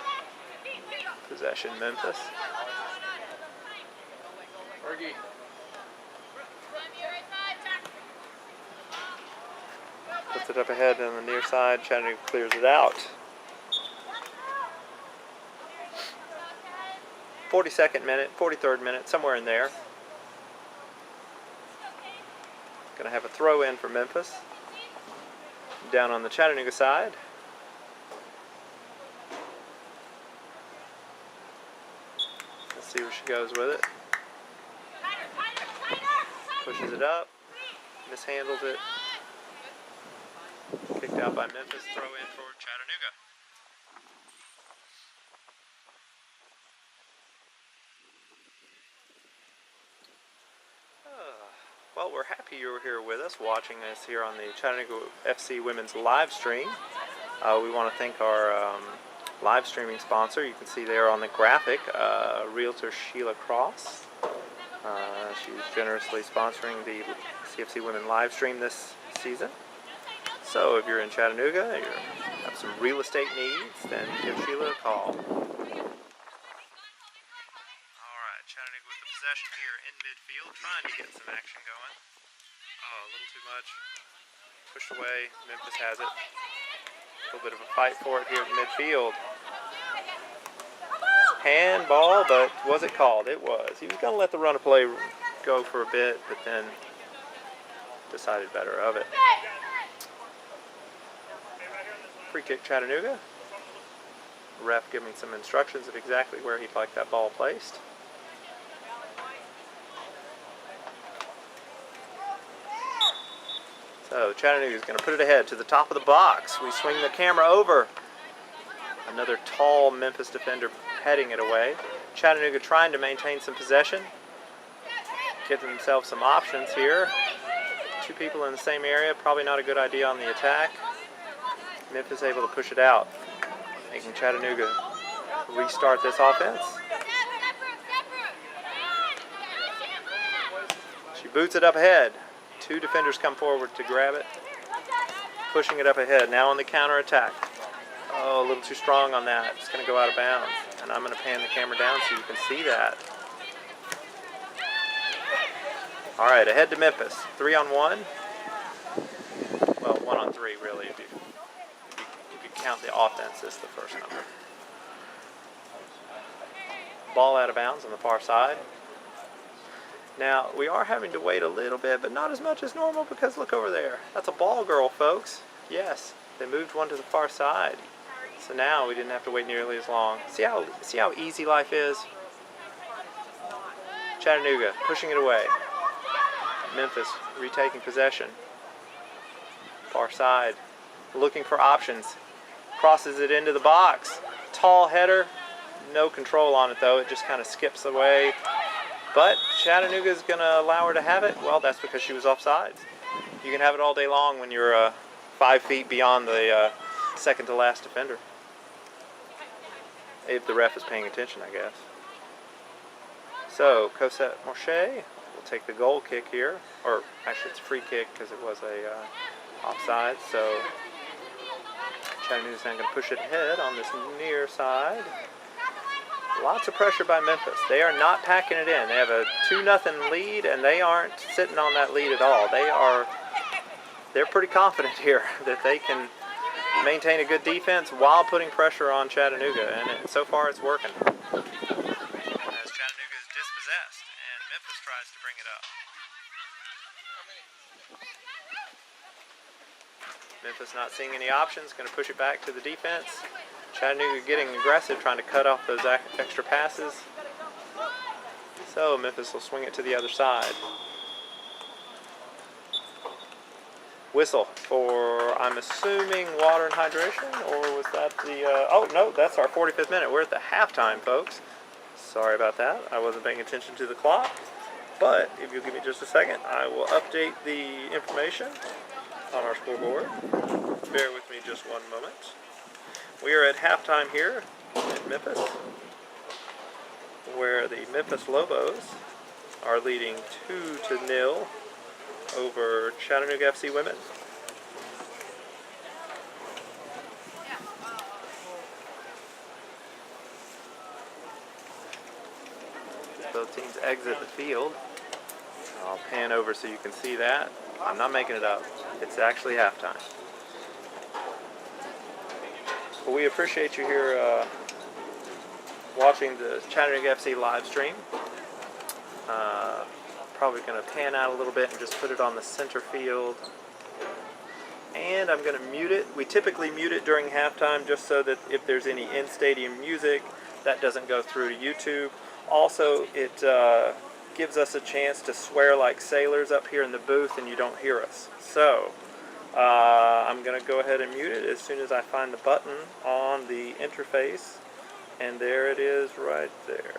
Possession Memphis. Puts it up ahead on the near side. Chattanooga clears it out. 42nd minute, 43rd minute, somewhere in there. Going to have a throw in for Memphis. Down on the Chattanooga side. Let's see where she goes with it. Pushes it up. Mishandles it. Kicked out by Memphis. Throw in for Chattanooga. Well, we're happy you're here with us, watching us here on the Chattanooga FC Women's live stream. We want to thank our live streaming sponsor. You can see there on the graphic, Realtor Sheila Cross. She's generously sponsoring the CFC Women live stream this season. So if you're in Chattanooga, you have some real estate needs, then give Sheila a call. Chattanooga with the possession here in midfield, trying to get some action going. Oh, a little too much. Pushed away. Memphis has it. A little bit of a fight for it here in midfield. Handball, but was it called? It was. He was going to let the run of play go for a bit, but then decided better of it. Free kick Chattanooga. Ref giving some instructions of exactly where he'd like that ball placed. So Chattanooga is going to put it ahead to the top of the box. We swing the camera over. Another tall Memphis defender heading it away. Chattanooga trying to maintain some possession. Give themselves some options here. Two people in the same area, probably not a good idea on the attack. Memphis able to push it out, making Chattanooga restart this offense. She boots it up ahead. Two defenders come forward to grab it. Pushing it up ahead, now on the counter attack. Oh, a little too strong on that. It's going to go out of bounds. And I'm going to pan the camera down so you can see that. All right, ahead to Memphis. 3-on-1. Well, 1-on-3 really, if you count the offense as the first number. Ball out of bounds on the far side. Now, we are having to wait a little bit, but not as much as normal because look over there. That's a ball girl, folks. Yes, they moved one to the far side. So now we didn't have to wait nearly as long. See how easy life is? Chattanooga pushing it away. Memphis retaking possession. Far side, looking for options. Crosses it into the box. Tall header. No control on it though. It just kind of skips away. But Chattanooga's going to allow her to have it. Well, that's because she was offsides. You can have it all day long when you're 5 feet beyond the second to last defender. If the ref is paying attention, I guess. So, Cosette Morche will take the goal kick here. Or actually it's a free kick because it was a offside. So Chattanooga's now going to push it ahead on this near side. Lots of pressure by Memphis. They are not packing it in. They have a 2-0 lead, and they aren't sitting on that lead at all. They're pretty confident here that they can maintain a good defense while putting pressure on Chattanooga, and so far it's working. As Chattanooga is dispossessed, and Memphis tries to bring it up. Memphis not seeing any options, going to push it back to the defense. Chattanooga getting aggressive, trying to cut off those extra passes. So Memphis will swing it to the other side. Whistle for, I'm assuming, water and hydration, or was that the, oh no, that's our 45th minute. We're at the halftime, folks. Sorry about that. I wasn't paying attention to the clock. But if you'll give me just a second, I will update the information on our scoreboard. Bear with me just one moment. We are at halftime here in Memphis, where the Memphis Lobos are leading 2-0 over Chattanooga FC Women. Both teams exit the field. I'll pan over so you can see that. I'm not making it up. It's actually halftime. Well, we appreciate you here watching the Chattanooga FC live stream. Probably going to pan out a little bit and just put it on the center field. And I'm going to mute it. We typically mute it during halftime just so that if there's any in-stadium music, that doesn't go through to YouTube. Also, it gives us a chance to swear like sailors up here in the booth and you don't hear us. So, I'm going to go ahead and mute it as soon as I find the button on the interface. And there it is right there.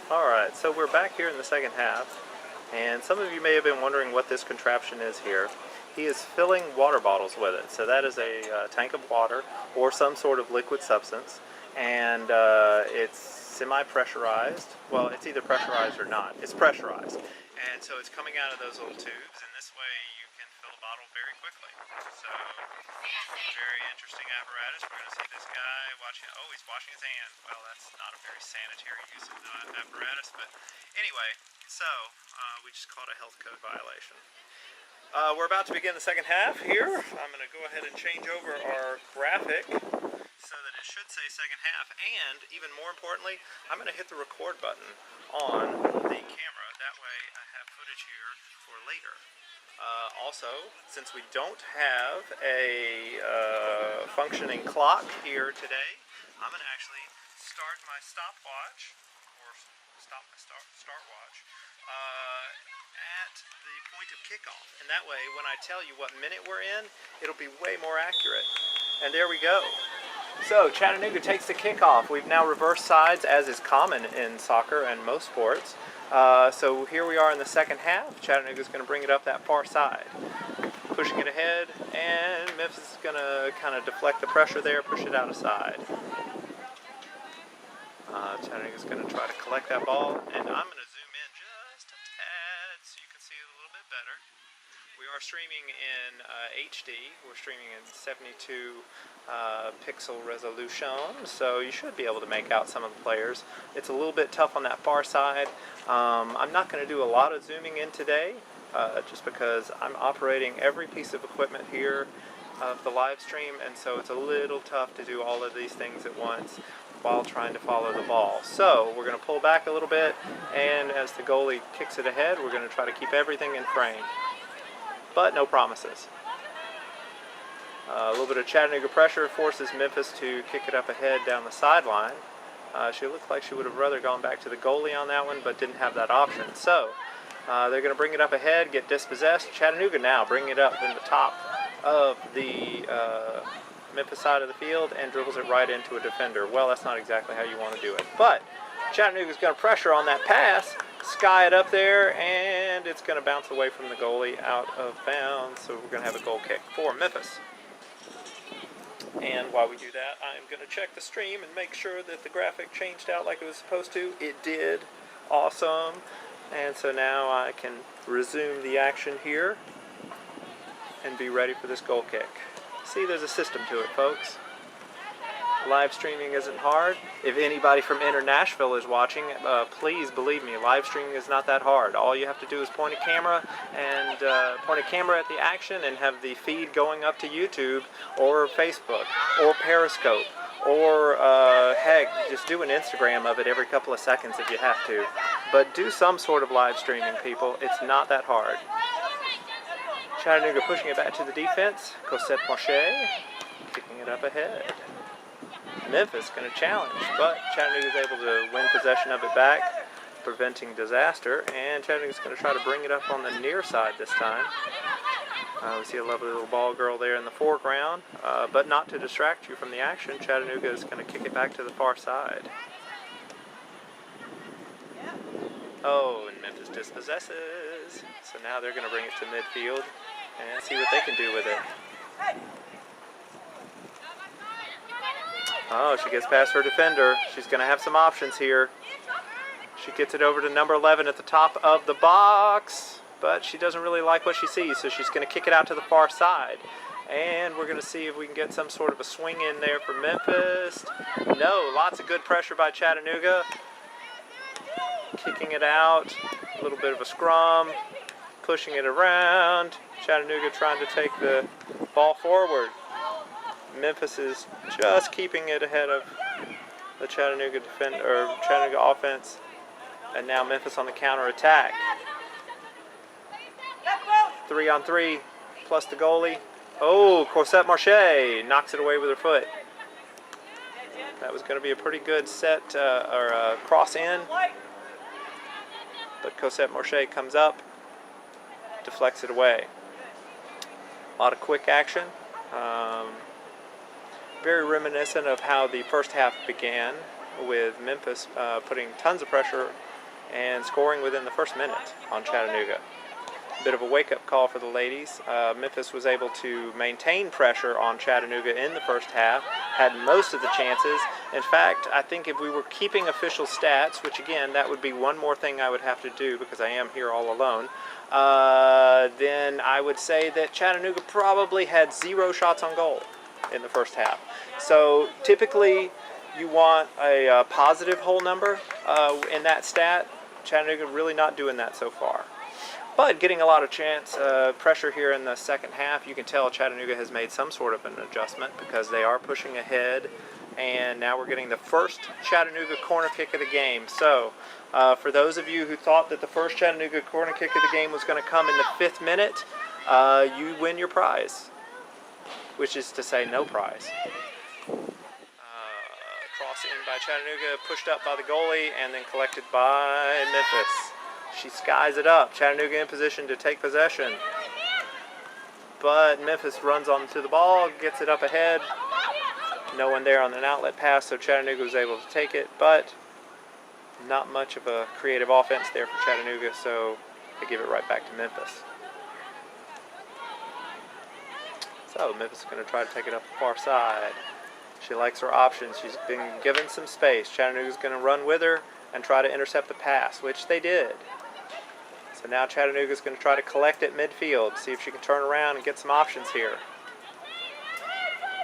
Alright, so we're back here in the second half, and some of you may have been wondering what this contraption is here. He is filling water bottles with it. So that is a tank of water or some sort of liquid substance, and it's semi-pressurized. Well, it's either pressurized or not. It's pressurized. And so it's coming out of those little tubes, and this way you can fill a bottle very quickly. So, very interesting apparatus. We're going to see this guy watching. Oh, he's washing his hands. Well, that's not a very sanitary use of the apparatus, but anyway, so we just caught a health code violation. We're about to begin the second half here. I'm going to go ahead and change over our graphic so that it should say second half, and even more importantly, I'm going to hit the record button on the camera. That way I have footage here for later. Also, since we don't have a functioning clock here today, I'm going to actually start my stopwatch, or stop my start watch, at the point of kickoff. And that way, when I tell you what minute we're in, it'll be way more accurate. And there we go. So, Chattanooga takes the kickoff. We've now reversed sides, as is common in soccer and most sports. So here we are in the second half. Chattanooga's going to bring it up that far side. Pushing it ahead, and Memphis is going to kind of deflect the pressure there, push it out aside. Chattanooga's going to try to collect that ball, and I'm going to zoom in just a tad so you can see it a little bit better. We are are streaming in HD. We're streaming in 72 pixel resolution, so you should be able to make out some of the players. It's a little bit tough on that far side. I'm not going to do a lot of zooming in today, just because I'm operating every piece of equipment here of the live stream, and so it's a little tough to do all of these things at once while trying to follow the ball. So we're going to pull back a little bit, and as the goalie kicks it ahead, we're going to try to keep everything in frame, but no promises. A little bit of Chattanooga pressure forces Memphis to kick it up ahead down the sideline. She looked like she would have rather gone back to the goalie on that one, but didn't have that option. So they're going to bring it up ahead, get dispossessed. Chattanooga now bring it up in the top of the Memphis side of the field and dribbles it right into a defender. Well, that's not exactly how you want to do it, but Chattanooga's going to pressure on that pass, sky it up there, and it's going to bounce away from the goalie out of bounds, so we're going to have a goal kick for Memphis. And while we do that, I'm going to check the stream and make sure that the graphic changed out like it was supposed to. It did. Awesome. And so now I can resume the action here and be ready for this goal kick. See, there's a system to it, folks. Live streaming isn't hard. If anybody from Inner Nashville is watching, please believe me, live streaming is not that hard. All you have to do is point a camera at the action and have the feed going up to YouTube or Facebook or Periscope or heck, just do an Instagram of it every couple of seconds if you have to. But do some sort of live streaming, people. It's not that hard. Chattanooga pushing it back to the defense. Cosette Marche kicking it up ahead. Memphis going to challenge, but Chattanooga's able to win possession of it back, preventing disaster, and Chattanooga's going to try to bring it up on the near side this time. We see a lovely little ball girl there in the foreground, but not to distract you from the action, Chattanooga is going to kick it back to the far side. Oh, and Memphis dispossesses. So now they're going to bring it to midfield and see what they can do with it. Oh, she gets past her defender. She's going to have some options here. She gets it over to number 11 at the top of the box, but she doesn't really like what she sees, so she's going to kick it out to the far side. And we're going to see if we can get some sort of a swing in there for Memphis. No, lots of good pressure by Chattanooga. Kicking it out, a little bit of a scrum, pushing it around. Chattanooga trying to take the ball forward. Memphis is just keeping it ahead of the Chattanooga Chattanooga offense, and now Memphis on the counter attack. 3-on-3 plus the goalie. Oh, Cosette Marche knocks it away with her foot. That was going to be a pretty good set cross in, but Cosette Marche comes up, deflects it away. A lot of quick action. Very reminiscent of how the first half began, with Memphis putting tons of pressure and scoring within the first minute on Chattanooga. A bit of a wake-up call for the ladies. Memphis was able to maintain pressure on Chattanooga in the first half, had most of the chances. In fact, I think if we were keeping official stats, which again, that would be one more thing I would have to do because I am here all alone, then I would say that Chattanooga probably had 0 shots on goal in the first half. So typically you want a positive whole number in that stat. Chattanooga really not doing that so far, but getting a lot of pressure here in the second half. You can tell Chattanooga has made some sort of an adjustment because they are pushing ahead, and now we're getting the first Chattanooga corner kick of the game. So for those of you who thought that the first Chattanooga corner kick of the game was going to come in the 5th minute, you win your prize, which is to say no prize. Cross in by Chattanooga, pushed up by the goalie, and then collected by Memphis. She skies it up. Chattanooga in position to take possession, but Memphis runs onto the ball, gets it up ahead. No one there on an outlet pass, so Chattanooga was able to take it, but not much of a creative offense there for Chattanooga, so they give it right back to Memphis. So Memphis is going to try to take it up the far side. She likes her options. She's been given some space. Chattanooga's going to run with her and try to intercept the pass, which they did. So now Chattanooga's going to try to collect at midfield, see if she can turn around and get some options here.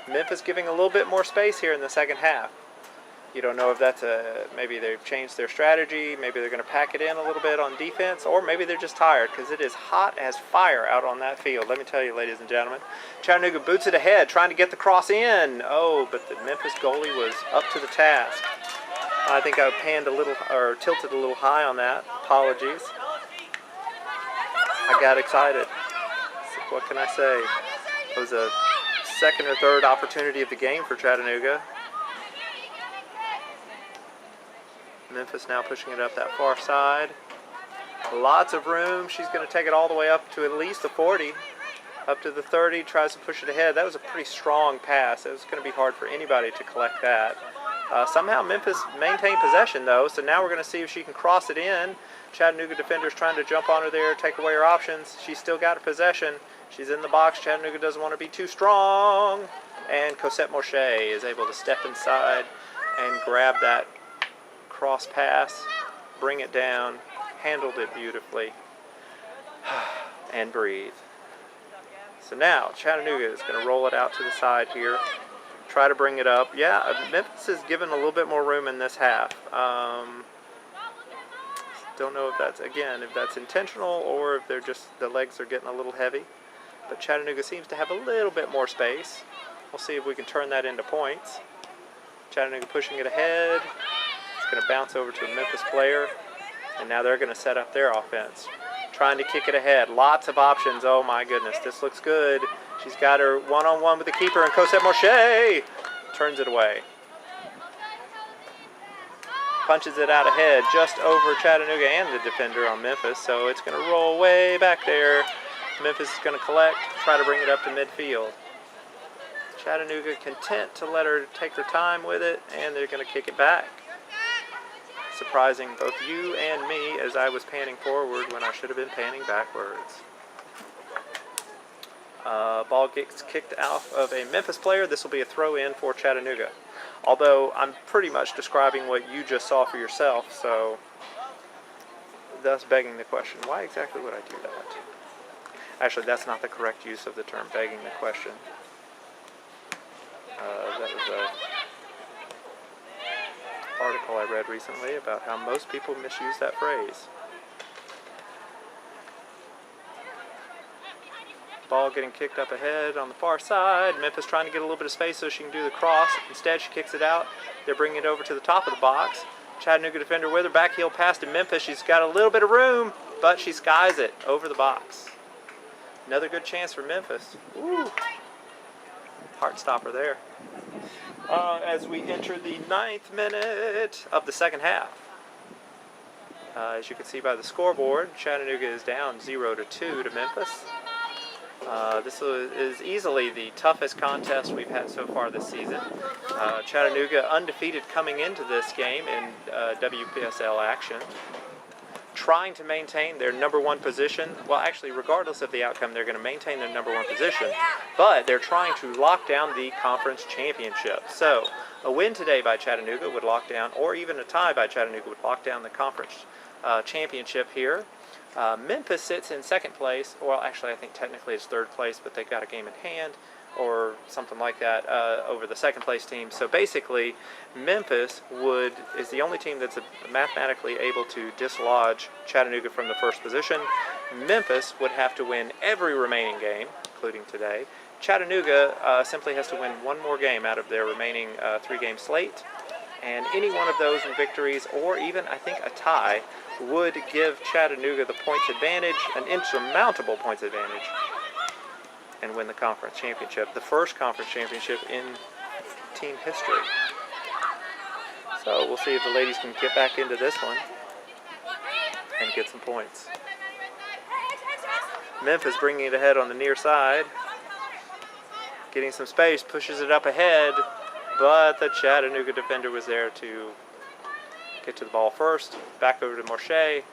Memphis giving a little bit more space here in the second half. You don't know if that's maybe they've changed their strategy, maybe they're going to pack it in a little bit on defense, or maybe they're just tired because it is hot as fire out on that field. Let me tell you, ladies and gentlemen. Chattanooga boots it ahead, trying to get the cross in. Oh, but the Memphis goalie was up to the task. I think I panned a little, or tilted a little high on that. Apologies. I got excited. So what can I say? It was a second or third opportunity of the game for Chattanooga. Memphis now pushing it up that far side. Lots of room. She's going to take it all the way up to at least the 40. Up to the 30, tries to push it ahead. That was a pretty strong pass. It was going to be hard for anybody to collect that. Somehow Memphis maintained possession though, so now we're going to see if she can cross it in. Chattanooga defenders trying to jump on her there, take away her options. She's still got her possession. She's in the box. Chattanooga doesn't want to be too strong. And Cosette Mochet is able to step inside and grab that cross pass, bring it down, handled it beautifully, and breathe. So now Chattanooga is going to roll it out to the side here, try to bring it up. Yeah, Memphis is given a little bit more room in this half. Don't know if that's, again, if that's intentional or if they're just, the legs are getting a little heavy. But Chattanooga seems to have a little bit more space. We'll see if we can turn that into points. Chattanooga pushing it ahead. It's going to bounce over to a Memphis player, and now they're going to set up their offense. Trying to kick it ahead. Lots of options. Oh my goodness, this looks good. She's got her one-on-one with the keeper, and Cosette Mochet turns it away. Punches it out ahead just over Chattanooga and the defender on Memphis, so it's going to roll way back there. Memphis is going to collect, try to bring it up to midfield. Chattanooga content to let her take her time with it, and they're going to kick it back. Surprising both you and me as I was panning forward when I should have been panning backwards. Ball gets kicked out of a Memphis player. This will be a throw-in for Chattanooga. Although I'm pretty much describing what you just saw for yourself, so thus begging the question, why exactly would I do that? Actually, that's not the correct use of the term, begging the question. That was an article I read recently about how most people misuse that phrase. Ball getting kicked up ahead on the far side. Memphis trying to get a little bit of space so she can do the cross. Instead, she kicks it out. They're bringing it over to the top of the box. Chattanooga defender with her. Back heel pass to Memphis. She's got a little bit of room, but she skies it over the box. Another good chance for Memphis. Ooh. Heart stopper there. As we enter the 9th minute of the second half. As you can see by the scoreboard, Chattanooga is down 0-2 to Memphis. This is easily the toughest contest we've had so far this season. Chattanooga undefeated coming into this game in WPSL action, trying to maintain their #1 position. Well, actually, regardless of the outcome, they're going to maintain their #1 position, but they're trying to lock down the conference championship. So a win today by Chattanooga would lock down, or even a tie by Chattanooga would lock down the conference championship here. Memphis sits in second place. Well, actually, I think technically it's third place, but they've got a game in hand or something like that over the second place team. So basically, Memphis is the only team that's mathematically able to dislodge Chattanooga from the first position. Memphis would have to win every remaining game, including today. Chattanooga simply has to win one more game out of their remaining 3-game slate. And any one of those victories, or even, I think, a tie, would give Chattanooga the points advantage, an insurmountable points advantage, and win the conference championship, the first conference championship in team history. So we'll see if the ladies can get back into this one and get some points. Memphis bringing it ahead on the near side, getting some space, pushes it up ahead, but the Chattanooga defender was there to get to the ball first. Back over to Mochet.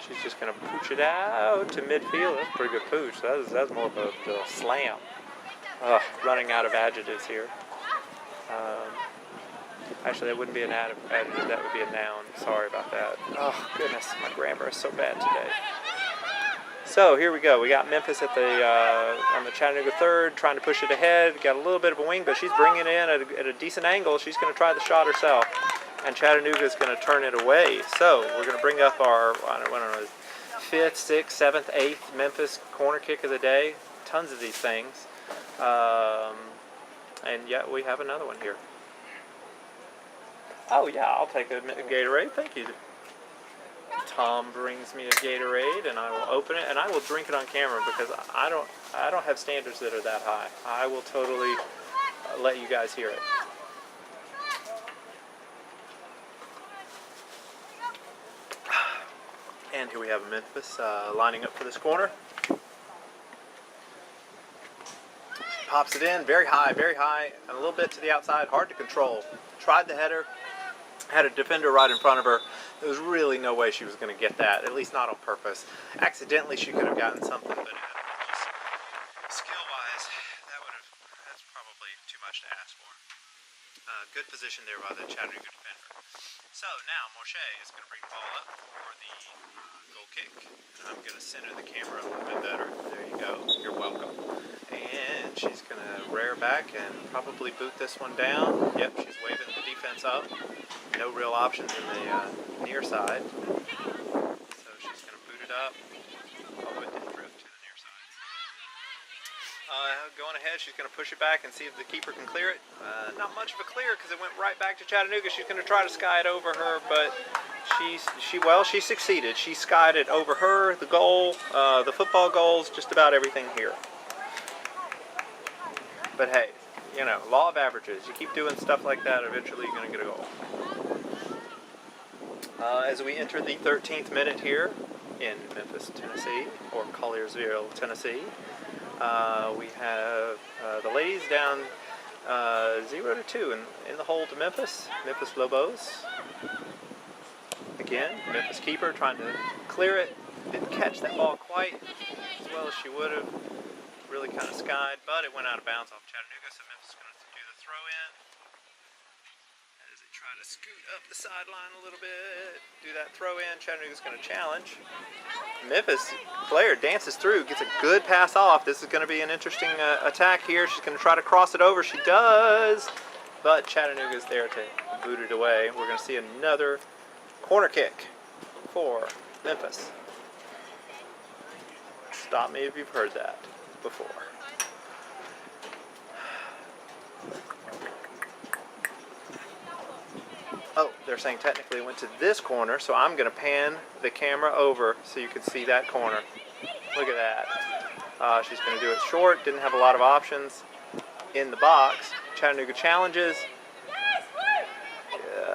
She's just going to pooch it out to midfield. That's a pretty good pooch. That's more of a slam. Running out of adjectives here. Actually, that wouldn't be an adjective. That would be a noun. Sorry about that. Oh, goodness. My grammar is so bad today. So here we go. We got Memphis at the on the Chattanooga third, trying to push it ahead. Got a little bit of a wing, but she's bringing it in at a decent angle. She's going to try the shot herself, and Chattanooga is going to turn it away. So we're going to bring up our, I don't know, 5th, 6th, 7th, 8th Memphis corner kick of the day. Tons of these things. And yet we have another one here. Oh yeah, I'll take a Gatorade. Thank you. Tom brings me a Gatorade, and I will open it, and I will drink it on camera because I don't have standards that are that high. I will totally let you guys hear it. And here we have Memphis lining up for this corner. Pops it in very high, and a little bit to the outside, hard to control. Tried the header, had a defender right in front of her. There was really no way she was going to get that, at least not on purpose. Accidentally, she could have gotten something, but just skill-wise, that's probably too much to ask for. Good position there by the Chattanooga defender. So now Moshe is going to bring the ball up for the goal kick. And I'm going to center the camera a little bit better. There you go. You're welcome. And she's going to rear back and probably boot this one down. Yep, she's waving the defense up. No real options in the near side. So she's going to boot it up. Although it didn't drift to the near side. Going ahead, she's going to push it back and see if the keeper can clear it. Not much of a clear because it went right back to Chattanooga. She's going to try to sky it over her, but she succeeded. She skied it over her, the goal, the football goals, just about everything here. But hey, you know, law of averages. You keep doing stuff like that, eventually you're going to get a goal. As we enter the 13th minute here in Memphis, Tennessee, or Colliersville, Tennessee, we have the ladies down 0-2 in the hole to Memphis Lobos. Again, Memphis keeper trying to clear it. Didn't catch that ball quite as well as she would have. Really kind of skied, but it went out of bounds off Chattanooga, so Memphis is going to do the throw in. As they try to scoot up the sideline a little bit, do that throw in. Chattanooga's going to challenge. Memphis player dances through, gets a good pass off. This is going to be an interesting attack here. She's going to try to cross it over. She does, but Chattanooga's there to boot it away. We're going to see another corner kick for Memphis. Stop me if you've heard that before. Oh, they're saying technically it went to this corner, so I'm going to pan the camera over so you can see that corner. Look at that. She's going to do it short, didn't have a lot of options in the box. Chattanooga challenges.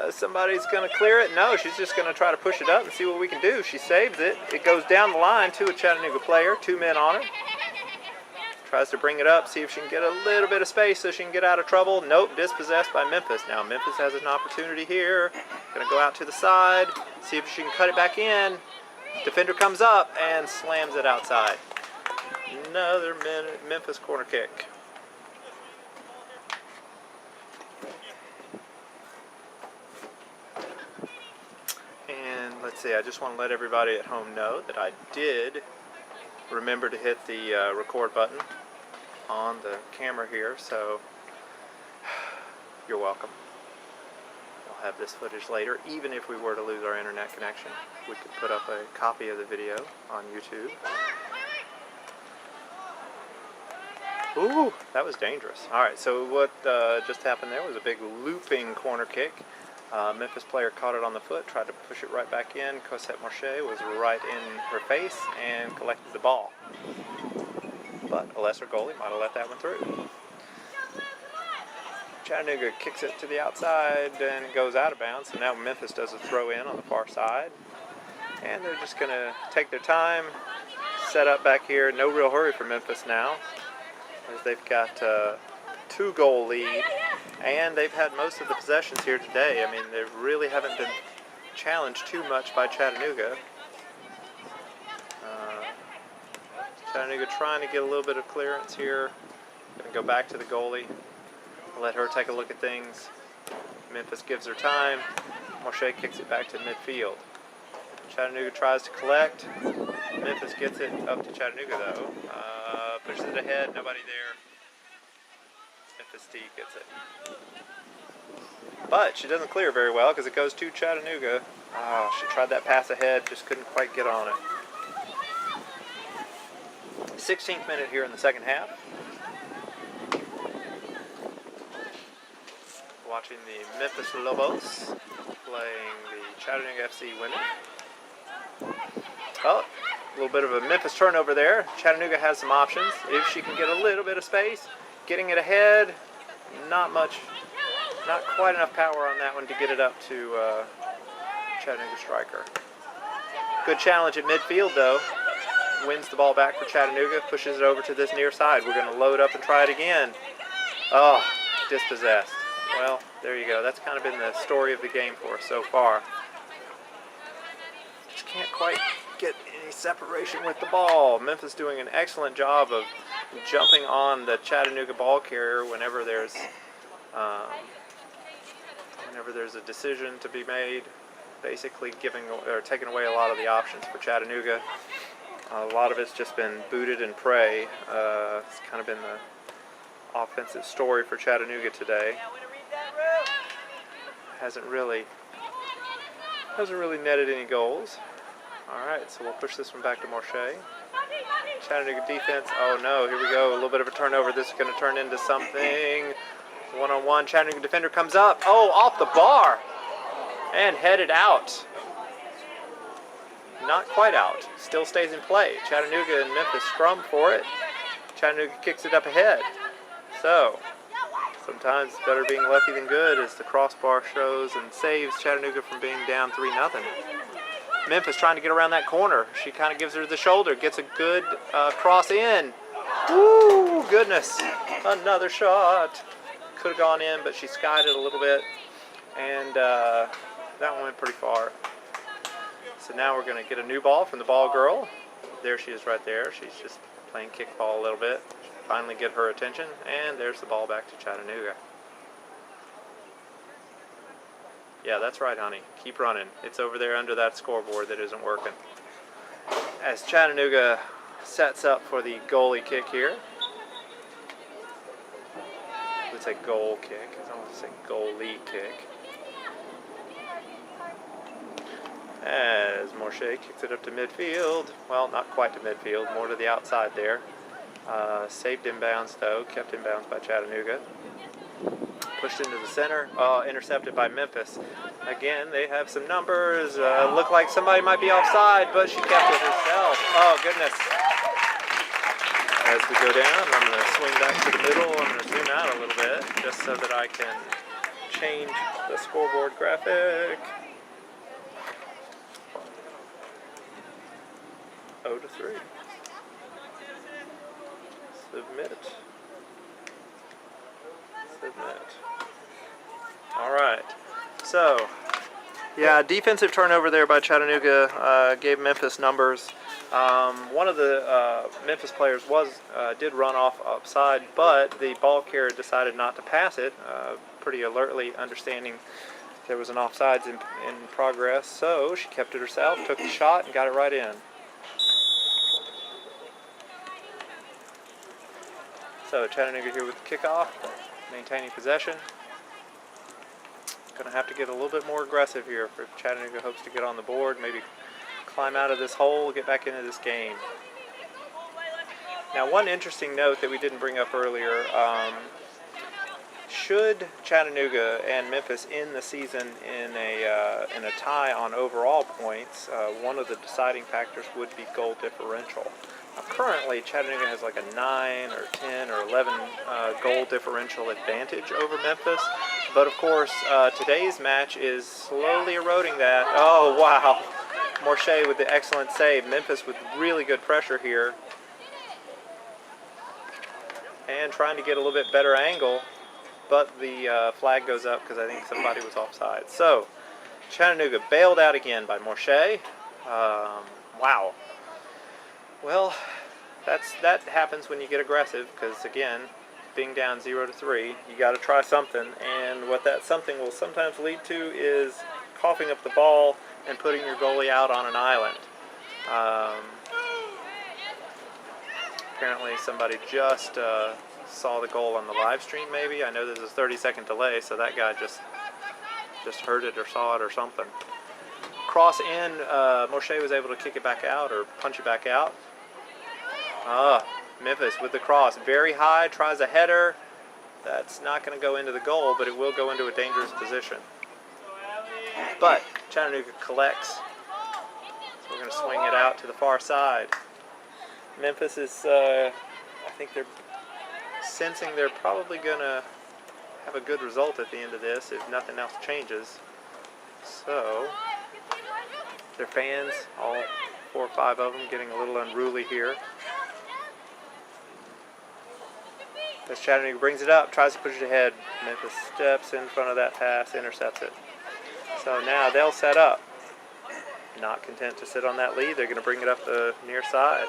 Somebody's going to clear it. No, she's just going to try to push it up and see what we can do. She saves it. It goes down the line to a Chattanooga player, 2 men on her. Tries to bring it up, see if she can get a little bit of space so she can get out of trouble. Nope, dispossessed by Memphis. Now Memphis has an opportunity here. Going to go out to the side, see if she can cut it back in. Defender comes up and slams it outside. Another Memphis corner kick. And let's see, I just want to let everybody at home know that I did remember to hit the record button on the camera here, so you're welcome. We'll have this footage later. Even if we were to lose our internet connection, we could put up a copy of the video on YouTube. Ooh, that was dangerous. Alright, so what just happened there was a big looping corner kick. Memphis player caught it on the foot, tried to push it right back in. Cosette Marche was right in her face and collected the ball. But a lesser goalie might have let that one through. Chattanooga kicks it to the outside and it goes out of bounds. So now Memphis does a throw in on the far side. And they're just going to take their time, set up back here. No real hurry for Memphis now, as they've got a 2-goal lead. And they've had most of the possessions here today. I mean, they really haven't been challenged too much by Chattanooga. Chattanooga trying to get a little bit of clearance here. Going to go back to the goalie. Let her take a look at things. Memphis gives her time. Marche kicks it back to midfield. Chattanooga tries to collect. Memphis gets it up to Chattanooga though. Pushes it ahead, nobody there. Memphis D gets it. But she doesn't clear very well because it goes to Chattanooga. She tried that pass ahead, just couldn't quite get on it. 16th minute here in the second half. Watching the Memphis Lobos playing the Chattanooga FC Women. Oh, a little bit of a Memphis turnover there. Chattanooga has some options. If she can get a little bit of space, getting it ahead, not quite enough power on that one to get it up to Chattanooga striker. Good challenge at midfield though. Wins the ball back for Chattanooga, pushes it over to this near side. We're going to load up and try it again. Oh, dispossessed. Well, there you go. That's kind of been the story of the game for us so far. Just can't quite get any separation with the ball. Memphis doing an excellent job of jumping on the Chattanooga ball carrier whenever there's a decision to be made, basically taking away a lot of the options for Chattanooga. A lot of it's just been booted and pray. It's kind of been the offensive story for Chattanooga today. Hasn't really netted any goals. All right, so we'll push this one back to Morshey. Chattanooga defense. Oh no, here we go. A little bit of a turnover. This is going to turn into something. One-on-one. Chattanooga defender comes up. Oh, off the bar and headed out. Not quite out. Still stays in play. Chattanooga and Memphis scrum for it. Chattanooga kicks it up ahead. So, sometimes it's better being lucky than good as the crossbar shows and saves Chattanooga from being down 3-0. Memphis trying to get around that corner. She kind of gives her the shoulder. Gets a good cross in. Woo, goodness. Another shot. Could have gone in, but she skied it a little bit. And that one went pretty far. So now we're going to get a new ball from the ball girl. There she is right there. She's just playing kickball a little bit. Finally get her attention. And there's the ball back to Chattanooga. Yeah, that's right, honey. Keep running. It's over there under that scoreboard that isn't working. As Chattanooga sets up for the goalie kick here. It's a goal kick. I don't want to say goalie kick. As Morshey kicks it up to midfield. Well, not quite to midfield, more to the outside there. Saved inbounds though, kept inbounds by Chattanooga. Pushed into the center, intercepted by Memphis. Again, they have some numbers. Look like somebody might be offside, but she kept it herself. Oh, goodness. As we go down, I'm going to swing back to the middle. I'm going to zoom out a little bit just so that I can change the scoreboard graphic. 0-3. Submit. All right. So, yeah, defensive turnover there by Chattanooga gave Memphis numbers. One of the Memphis players did run off upside, but the ball carrier decided not to pass it, pretty alertly understanding there was an offsides in progress. So she kept it herself, took the shot, and got it right in. So Chattanooga here with the kickoff, maintaining possession. Going to have to get a little bit more aggressive here if Chattanooga hopes to get on the board, maybe climb out of this hole, get back into this game. Now, one interesting note that we didn't bring up earlier, should Chattanooga and Memphis end the season in a tie on overall points, one of the deciding factors would be goal differential. Now, currently, Chattanooga has like a 9 or 10 or 11 goal differential advantage over Memphis. But of course, today's match is slowly eroding that. Oh, wow. Morshey with the excellent save. Memphis with really good pressure here. And trying to get a little bit better angle. But the flag goes up because I think somebody was offside. So, Chattanooga bailed out again by Morshey. Wow. Well, that happens when you get aggressive because, again, being down 0-3, you got to try something. And what that something will sometimes lead to is coughing up the ball and putting your goalie out on an island. Apparently somebody just saw the goal on the live stream maybe. I know there's a 30-second delay, so that guy just heard it or saw it or something. Cross in, Moshe was able to kick it back out or punch it back out. Memphis with the cross, very high, tries a header. That's not going to go into the goal, but it will go into a dangerous position. But Chattanooga collects. So we're going to swing it out to the far side. Memphis is, I think they're sensing they're probably going to have a good result at the end of this if nothing else changes. So their fans, all 4 or 5 of them, getting a little unruly here. As Chattanooga brings it up, tries to push it ahead. Memphis steps in front of that pass, intercepts it. So now they'll set up. Not content to sit on that lead, they're going to bring it up the near side.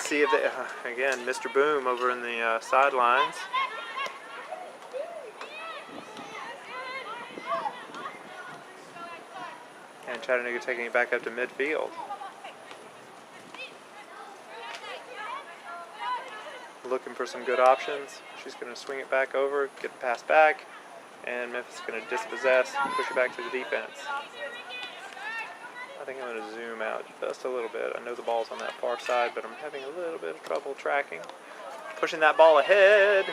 See if they, again, Mr. Boom over in the sidelines. And Chattanooga taking it back up to midfield. Looking for some good options. She's going to swing it back over, get the pass back, and Memphis is going to dispossess, push it back to the defense. I think I'm going to zoom out just a little bit. I know the ball's on that far side, but I'm having a little bit of trouble tracking. Pushing that ball ahead.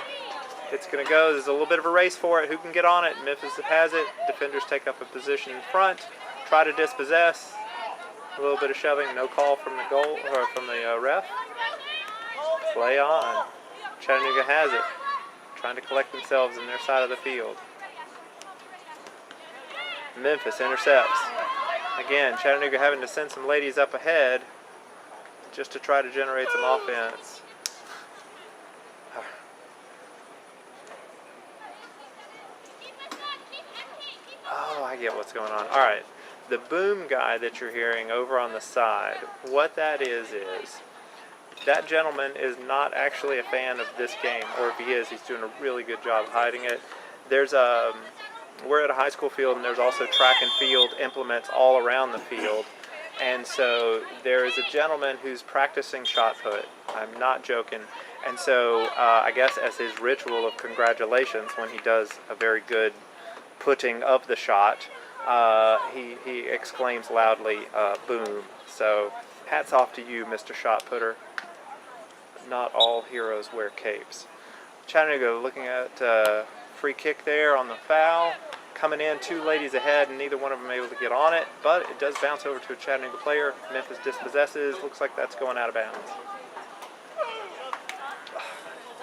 It's going to go. There's a little bit of a race for it. Who can get on it? Memphis has it. Defenders take up a position in front. Try to dispossess. A little bit of shoving. No call from the goal or from the ref. Play on. Chattanooga has it. Trying to collect themselves in their side of the field. Memphis intercepts. Again, Chattanooga having to send some ladies up ahead just to try to generate some offense. Oh, I get what's going on. All right. The boom guy that you're hearing over on the side, what that is that gentleman is not actually a fan of this game, or if he is, he's doing a really good job hiding it. We're at a high school field, and there's also track and field implements all around the field. And so there is a gentleman who's practicing shot put. I'm not joking. And so I guess as his ritual of congratulations, when he does a very good putting of the shot, he exclaims loudly, boom. So hats off to you, Mr. Shot Putter. Not all heroes wear capes. Chattanooga looking at free kick there on the foul. Coming in, 2 ladies ahead, and neither one of them able to get on it, but it does bounce over to a Chattanooga player. Memphis dispossesses. Looks like that's going out of bounds.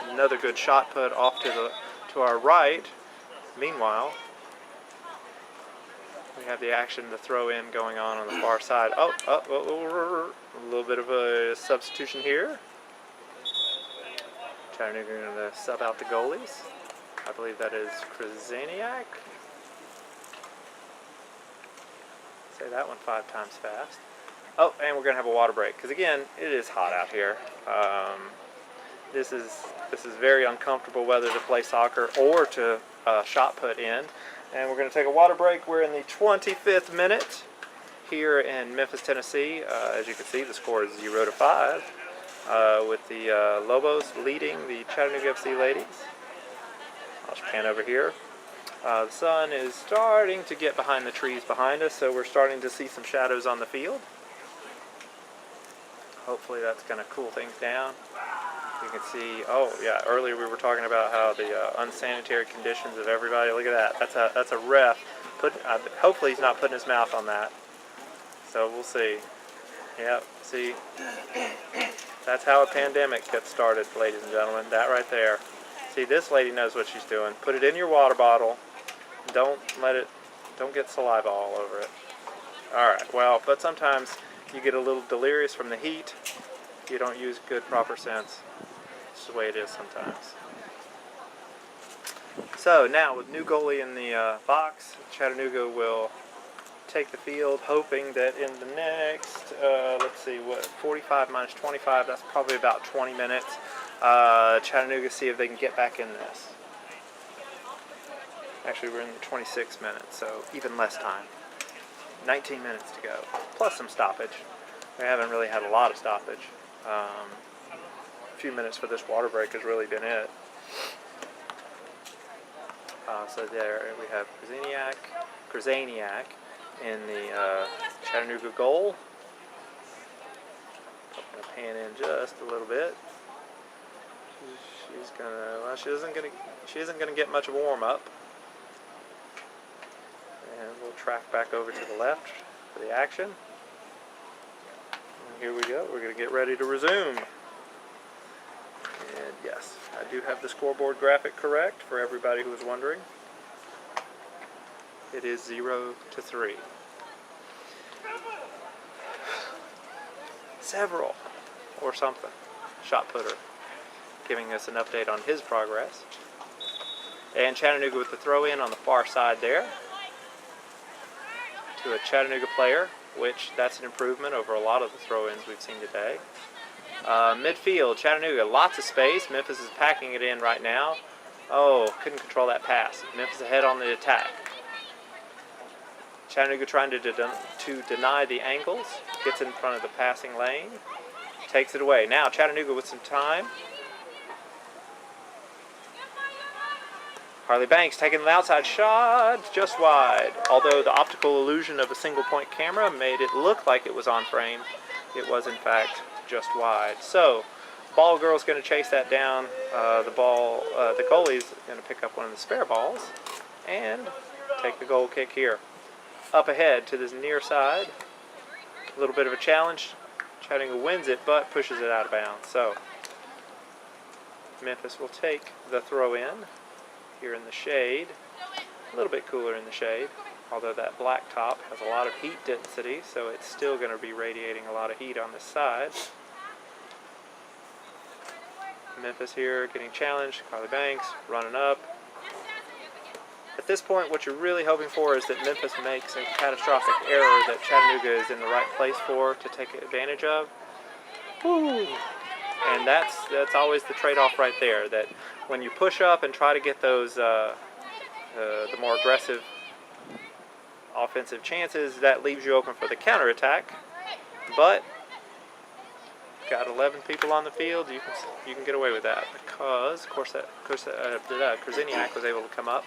Another good shot put off to our right. Meanwhile, we have the action, the throw in going on the far side. A little bit of a substitution here. Chattanooga going to sub out the goalies. I believe that is Krasaniak. Say that one 5 times fast. Oh, and we're going to have a water break because again, it is hot out here. This is very uncomfortable weather to play soccer or to shot put in. And we're going to take a water break. We're in the 25th minute here in Memphis, Tennessee. As you can see, the score is 0-5 with the Lobos leading the Chattanooga FC ladies. I'll just pan over here. The sun is starting to get behind the trees behind us, so we're starting to see some shadows on the field. Hopefully that's going to cool things down. You can see, oh yeah, earlier we were talking about how the unsanitary conditions of everybody. Look at that. That's a ref. Hopefully he's not putting his mouth on that. So we'll see. Yep, see. That's how a pandemic gets started, ladies and gentlemen. That right there. See, this lady knows what she's doing. Put it in your water bottle. Don't get saliva all over it. Alright, well, but sometimes you get a little delirious from the heat. You don't use good, proper sense. It's the way it is sometimes. So now, with new goalie in the box, Chattanooga will take the field, hoping that in the next, let's see, 45 minus 25, that's probably about 20 minutes. Chattanooga see if they can get back in this. Actually, we're in the 26 minutes, so even less time. 19 minutes to go, plus some stoppage. We haven't really had a lot of stoppage. few minutes for this water break has really been it. So there we have Krasaniak in the Chattanooga goal. I'm going to pan in just a little bit. She's gonna. Well, she isn't gonna get much of a warm up. And we'll track back over to the left for the action. And here we go. We're going to get ready to resume. And yes, I do have the scoreboard graphic correct for everybody who was wondering. It is 0-3. Several or something. Shot putter giving us an update on his progress. And Chattanooga with the throw in on the far side there to a Chattanooga player, which that's an improvement over a lot of the throw-ins we've seen today. Midfield, Chattanooga, lots of space. Memphis is packing it in right now. Oh, couldn't control that pass. Memphis ahead on the attack. Chattanooga trying to deny the angles. Gets in front of the passing lane. Takes it away. Now Chattanooga with some time. Harley Banks taking the outside shot, just wide. Although the optical illusion of a single point camera made it look like it was on frame, it was in fact just wide. So, ball girl's going to chase that down. The goalie's going to pick up one of the spare balls and take the goal kick here. Up ahead to this near side. A little bit of a challenge. Chattanooga wins it, but pushes it out of bounds. So, Memphis will take the throw in. Here in the shade, a little bit cooler in the shade, although that black top has a lot of heat density, so it's still going to be radiating a lot of heat on this side. Memphis here getting challenged, Carly Banks running up. At this point, what you're really hoping for is that Memphis makes a catastrophic error that Chattanooga is in the right place for to take advantage of. Woo. And that's always the trade-off right there, that when you push up and try to get those the more aggressive offensive chances, that leaves you open for the counterattack. But got 11 people on the field, you can get away with that because, of course, Krasaniak was able to come up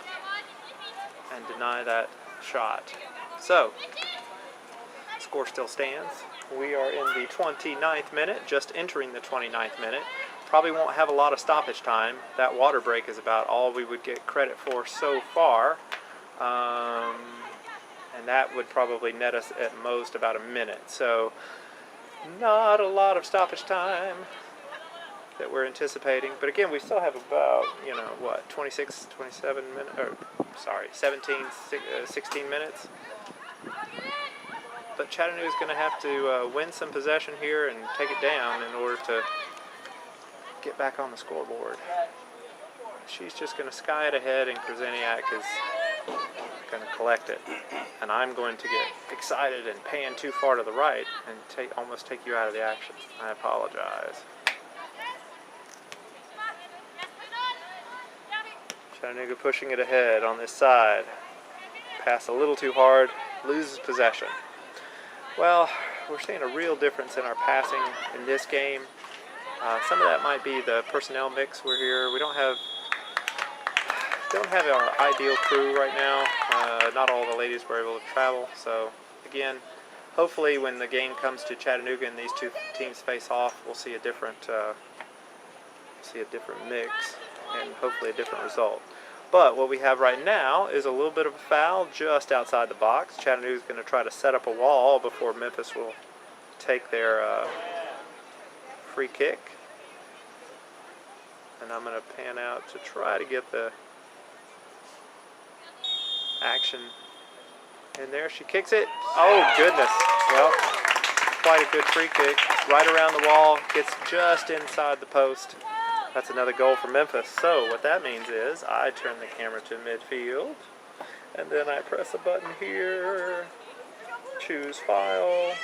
and deny that shot. So, score still stands. We are in the 29th minute, just entering the 29th minute. Probably won't have a lot of stoppage time. That water break is about all we would get credit for so far. And that would probably net us at most about a minute. So, not a lot of stoppage time that we're anticipating. But again, we still have about, 26, 27 minutes, 16 minutes. But Chattanooga's going to have to win some possession here and take it down in order to get back on the scoreboard. She's just going to sky it ahead, and Krasaniak is going to collect it. And I'm going to get excited and pan too far to the right and almost take you out of the action. I apologize. Chattanooga pushing it ahead on this side. Pass a little too hard, loses possession. Well, we're seeing a real difference in our passing in this game. Some of that might be the personnel mix we're here. We don't have our ideal crew right now. Not all the ladies were able to travel. So again, hopefully when the game comes to Chattanooga and these two teams face off, we'll see a different mix and hopefully a different result. But what we have right now is a little bit of a foul just outside the box. Chattanooga's going to try to set up a wall before Memphis will take their free kick. And I'm going to pan out to try to get the action in there. She kicks it. Oh, goodness. Well, quite a good free kick. Right around the wall. Gets just inside the post. That's another goal for Memphis. So what that means is I turn the camera to midfield, and then I press a button here, choose file.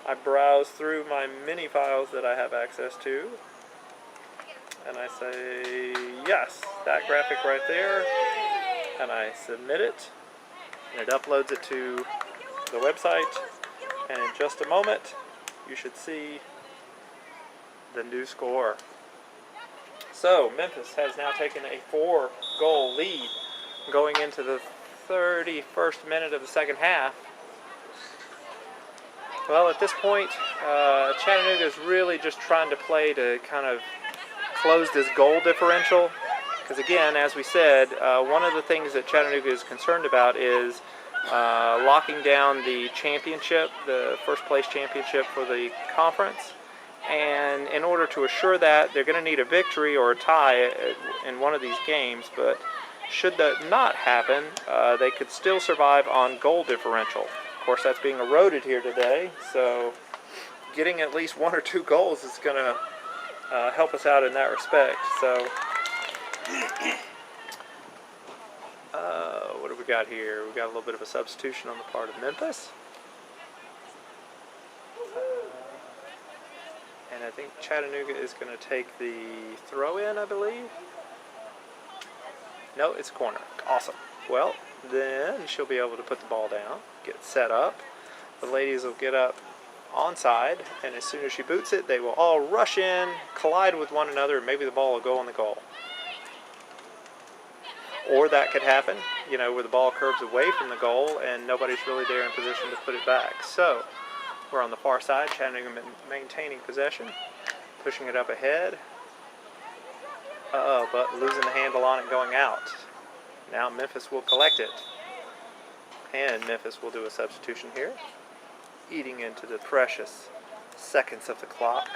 I browse through my mini files that I have access to, and I say yes, that graphic right there, and I submit it, and it uploads it to the website, and in just a moment you should see the new score. So Memphis has now taken a 4-goal lead going into the 31st minute of the second half. Well, at this point, Chattanooga is really just trying to play to kind of close this goal differential. Because again, as we said, one of the things that Chattanooga is concerned about is locking down the championship, the first place championship for the conference. And in order to assure that, they're going to need a victory or a tie in one of these games. But should that not happen, they could still survive on goal differential. Of course, that's being eroded here today. So getting at least 1 or 2 goals is going to help us out in that respect. So what have we got here? We've got a little bit of a substitution on the part of Memphis. And I think Chattanooga is going to take the throw in, I believe. No, it's a corner. Awesome. Well, then she'll be able to put the ball down, get set up. The ladies will get up onside, and as soon as she boots it, they will all rush in, collide with one another, and maybe the ball will go on the goal. Or that could happen, you know, where the ball curves away from the goal and nobody's really there in position to put it back. So we're on the far side, Chattanooga maintaining possession, pushing it up ahead, but losing the handle on it going out. Now Memphis will collect it, and Memphis will do a substitution here, eating into the precious seconds of the clock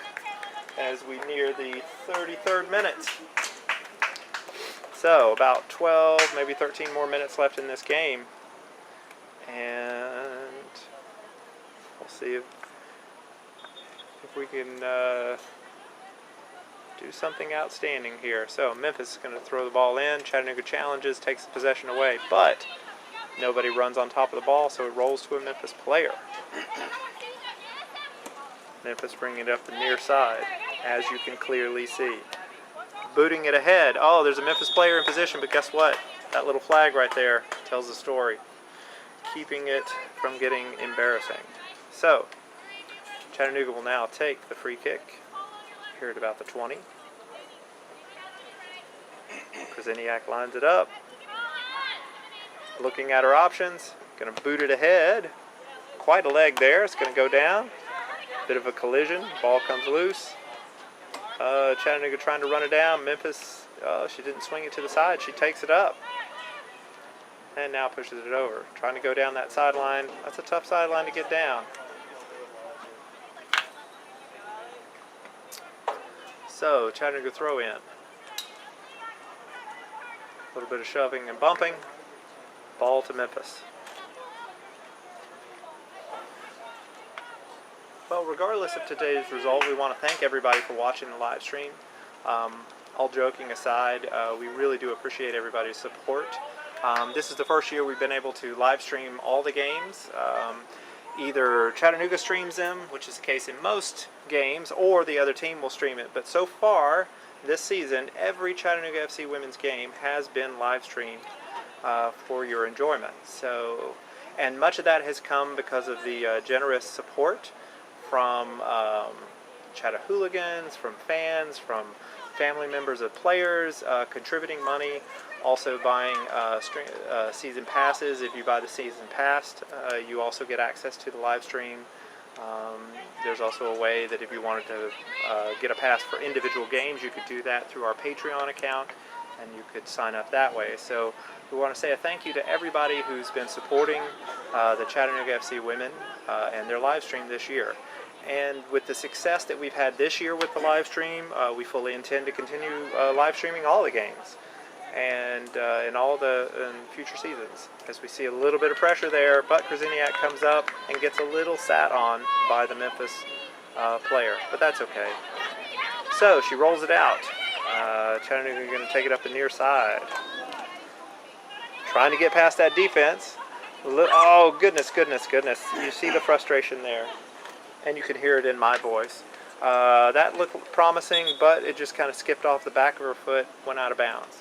as we near the 33rd minute. So about 12, maybe 13 more minutes left in this game, and we'll see if we can do something outstanding here. So Memphis is going to throw the ball in. Chattanooga challenges, takes the possession away, but nobody runs on top of the ball, so it rolls to a Memphis player. Memphis bringing it up the near side, as you can clearly see. Booting it ahead. Oh, there's a Memphis player in position, but guess what? That little flag right there tells the story. Keeping it from getting embarrassing. So, Chattanooga will now take the free kick here at about the 20. Krasiniak lines it up. Looking at her options. Going to boot it ahead. Quite a leg there. It's going to go down. Bit of a collision. Ball comes loose. Chattanooga trying to run it down. Memphis, she didn't swing it to the side. She takes it up. And now pushes it over. Trying to go down that sideline. That's a tough sideline to get down. So, Chattanooga throw in. A little bit of shoving and bumping. Ball to Memphis. Well, regardless of today's result, we want to thank everybody for watching the live stream. All joking aside, we really do appreciate everybody's support. This is the first year we've been able to live stream all the games. Either Chattanooga streams them, which is the case in most games, or the other team will stream it. But so far, this season, every Chattanooga FC Women's game has been live streamed for your enjoyment. So, and much of that has come because of the generous support from Chattahooligans, from fans, from family members of players, contributing money, also buying season passes. If you buy the season pass, you also get access to the live stream. There's also a way that if you wanted to get a pass for individual games, you could do that through our Patreon account, and you could sign up that way. So we want to say a thank you to everybody who's been supporting the Chattanooga FC Women and their live stream this year. And with the success that we've had this year with the live stream, we fully intend to continue live streaming all the games and in all the future seasons, as we see a little bit of pressure there, but Krasiniak comes up and gets a little sat on by the Memphis player, but that's okay. So she rolls it out. Chattanooga going to take it up the near side. Trying to get past that defense. Oh, goodness, goodness, goodness. You see the frustration there. And you can hear it in my voice. That looked promising, but it just kind of skipped off the back of her foot, went out of bounds.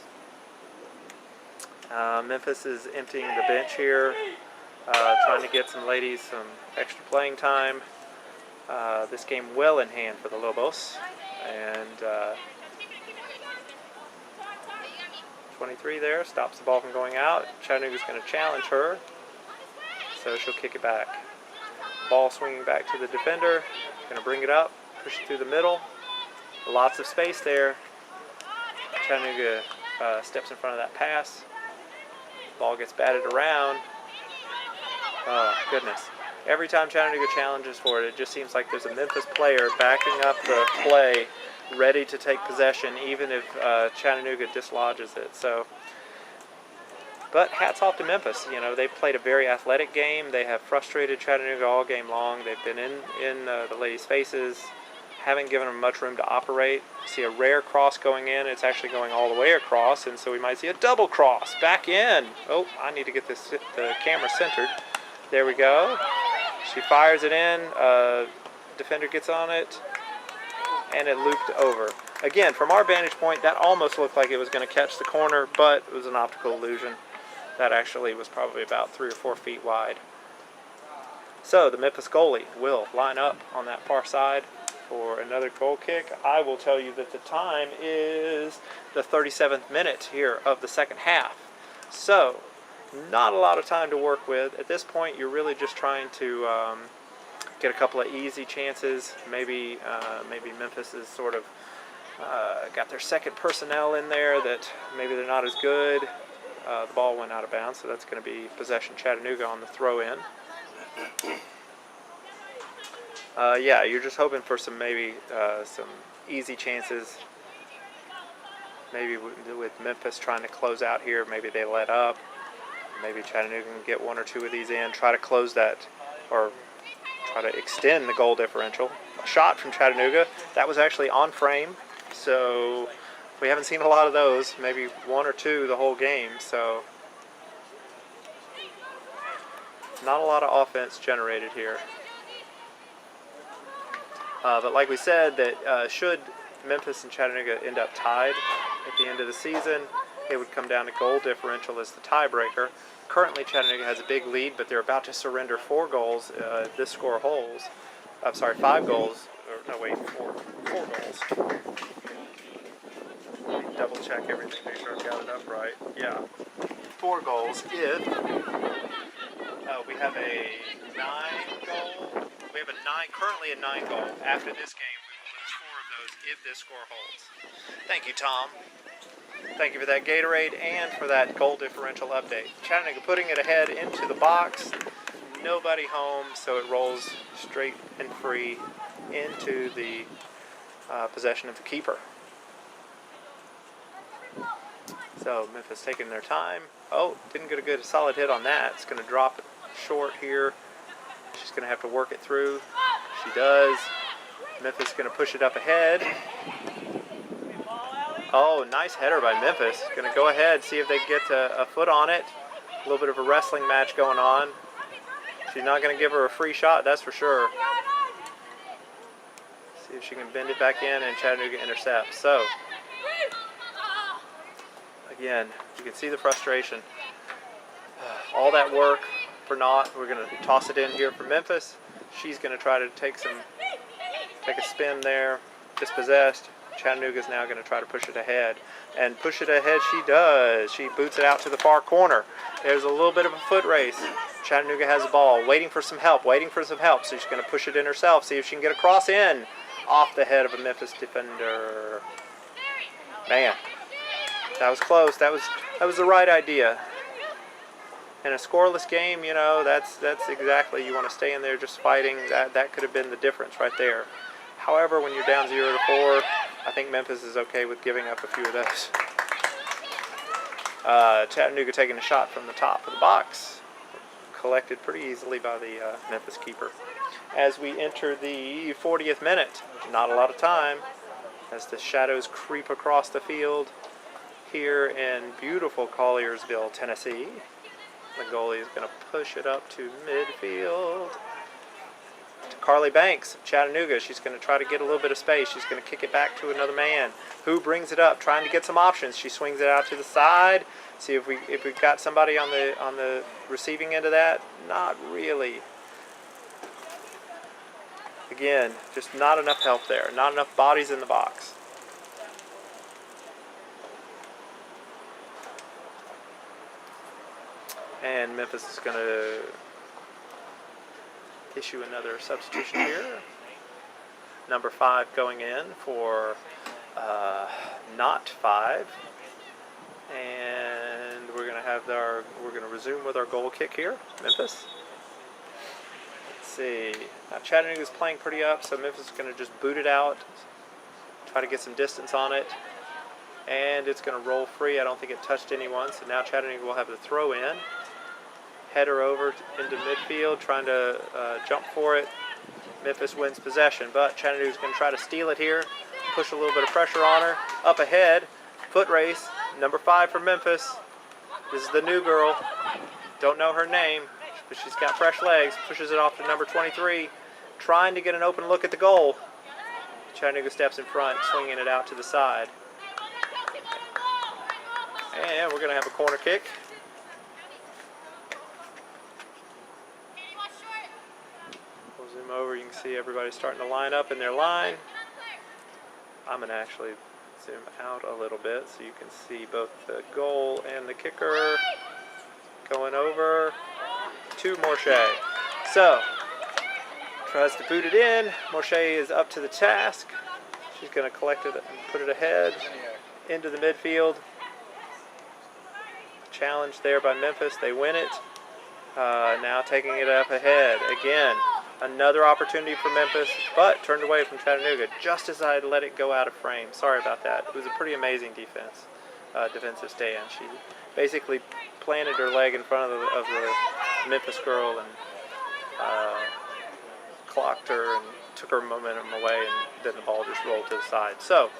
Memphis is emptying the bench here, trying to get some ladies some extra playing time. This game well in hand for the Lobos. And 23 there, stops the ball from going out. Chattanooga's going to challenge her, so she'll kick it back. Ball swinging back to the defender, going to bring it up, push it through the middle. Lots of space there. Chattanooga steps in front of that pass. Ball gets batted around. Oh, goodness. Every time Chattanooga challenges for it, it just seems like there's a Memphis player backing up the play, ready to take possession, even if Chattanooga dislodges it. So, but hats off to Memphis. You know, they've played a very athletic game. They have frustrated Chattanooga all game long. They've been in the ladies' faces, haven't given them much room to operate. See a rare cross going in. It's actually going all the way across, and so we might see a double cross back in. Oh, I need to get the camera centered. There we go. She fires it in. Defender gets on it, and it looped over. Again, from our vantage point, that almost looked like it was going to catch the corner, but it was an optical illusion. That actually was probably about 3 or 4 feet wide. So the Memphis goalie will line up on that far side for another goal kick. I will tell you that the time is the 37th minute here of the second half. So not a lot of time to work with. At this point, you're really just trying to get a couple of easy chances. Maybe Memphis is sort of got their second personnel in there that maybe they're not as good. The ball went out of bounds, so that's going to be possession Chattanooga on the throw-in. Yeah, you're just hoping for some some easy chances. Maybe with Memphis trying to close out here, maybe they let up. Maybe Chattanooga can get 1 or 2 of these in, try to close that, or try to extend the goal differential. A shot from Chattanooga. That was actually on frame, so we haven't seen a lot of those. Maybe 1 or 2 the whole game, so not a lot of offense generated here. But like we said, that should Memphis and Chattanooga end up tied at the end of the season, it would come down to goal differential as the tiebreaker. Currently, Chattanooga has a big lead, but they're about to surrender 4 goals if this score holds. I'm sorry, 5 goals. Or, no, wait, 4 goals. Let me double check everything, make sure I've got it up right. Yeah, 4 goals if we have a 9-goal. We have currently a 9-goal. After this game, we will lose 4 of those if this score holds. Thank you, Tom. Thank you for that Gatorade and for that goal differential update. Chattanooga putting it ahead into the box. Nobody home, so it rolls straight and free into the possession of the keeper. So Memphis taking their time. Oh, didn't get a good solid hit on that. It's going to drop it short here. She's going to have to work it through. She does. Memphis is going to push it up ahead. Oh, nice header by Memphis. Going to go ahead, see if they can get a foot on it. A little bit of a wrestling match going on. She's not going to give her a free shot, that's for sure. See if she can bend it back in, and Chattanooga intercepts. So, again, you can see the frustration. All that work for naught. We're going to toss it in here for Memphis. She's going to try to take a spin there, dispossessed. Chattanooga's now going to try to push it ahead. And push it ahead she does. She boots it out to the far corner. There's a little bit of a foot race. Chattanooga has the ball, waiting for some help. So she's going to push it in herself, see if she can get a cross in off the head of a Memphis defender. Man, that was close. That was the right idea. In a scoreless game, you know, that's exactly, you want to stay in there just fighting. That could have been the difference right there. However, when you're down 0-4, I think Memphis is okay with giving up a few of those. Chattanooga taking a shot from the top of the box. Collected pretty easily by the Memphis keeper. As we enter the 40th minute, not a lot of time, as the shadows creep across the field here in beautiful Colliersville, Tennessee. The goalie is going to push it up to midfield. To Carly Banks, Chattanooga. She's going to try to get a little bit of space. She's going to kick it back to another man who brings it up, trying to get some options. She swings it out to the side. See if we've got somebody on the receiving end of that. Not really. Again, just not enough help there. Not enough bodies in the box. And Memphis is going to issue another substitution here. Number 5 going in for not 5. And we're going to resume with our goal kick here, Memphis. Let's see. Now Chattanooga's playing pretty up, so Memphis is going to just boot it out, try to get some distance on it. And it's going to roll free. I don't think it touched anyone, so now Chattanooga will have the throw in. Header over into midfield, trying to jump for it. Memphis wins possession, but Chattanooga's going to try to steal it here, push a little bit of pressure on her. Up ahead, foot race, number 5 for Memphis. This is the new girl. Don't know her name, but she's got fresh legs. Pushes it off to number 23, trying to get an open look at the goal. Chattanooga steps in front, swinging it out to the side. And we're going to have a corner kick. We'll zoom over. You can see everybody starting to line up in their line. I'm going to actually zoom out a little bit so you can see both the goal and the kicker going over to Morshea. So, tries to boot it in. Morshea is up to the task. She's going to collect it and put it ahead into the midfield. Challenge there by Memphis. They win it. Now taking it up ahead. Again, another opportunity for Memphis, but turned away from Chattanooga just as I let it go out of frame. Sorry about that. It was a pretty amazing defensive stand. She basically planted her leg in front of the Memphis girl and clocked her and took her momentum away, and then the ball just rolled to the side. So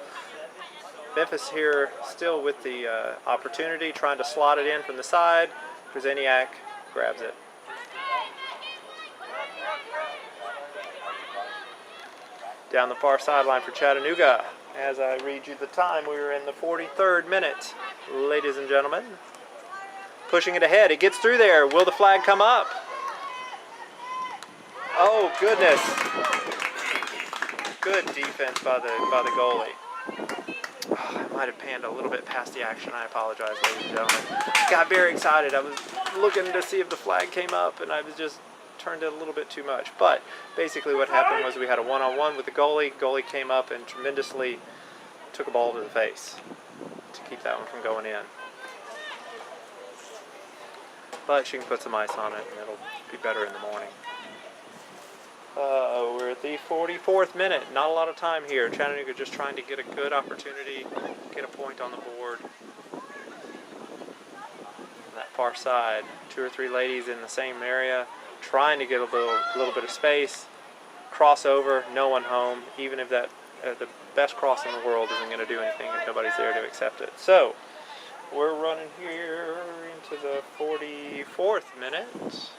Memphis here still with the opportunity, trying to slot it in from the side. Krzeniak grabs it. Down the far sideline for Chattanooga. As I read you the time, we are in the 43rd minute, ladies and gentlemen. Pushing it ahead. It gets through there. Will the flag come up? Oh, goodness. Good defense by the goalie. Oh, I might have panned a little bit past the action. I apologize, ladies and gentlemen. Got very excited. I was looking to see if the flag came up, and I was just turned it a little bit too much. But basically what happened was we had a one-on-one with the goalie. Goalie came up and tremendously took a ball to the face to keep that one from going in. But she can put some ice on it, and it'll be better in the morning. We're at the 44th minute. Not a lot of time here. Chattanooga just trying to get a good opportunity, get a point on the board. On that far side, 2 or 3 ladies in the same area, trying to get a little bit of space. Crossover, no one home. Even if that the best cross in the world isn't going to do anything if nobody's there to accept it. So we're running here into the 44th minute.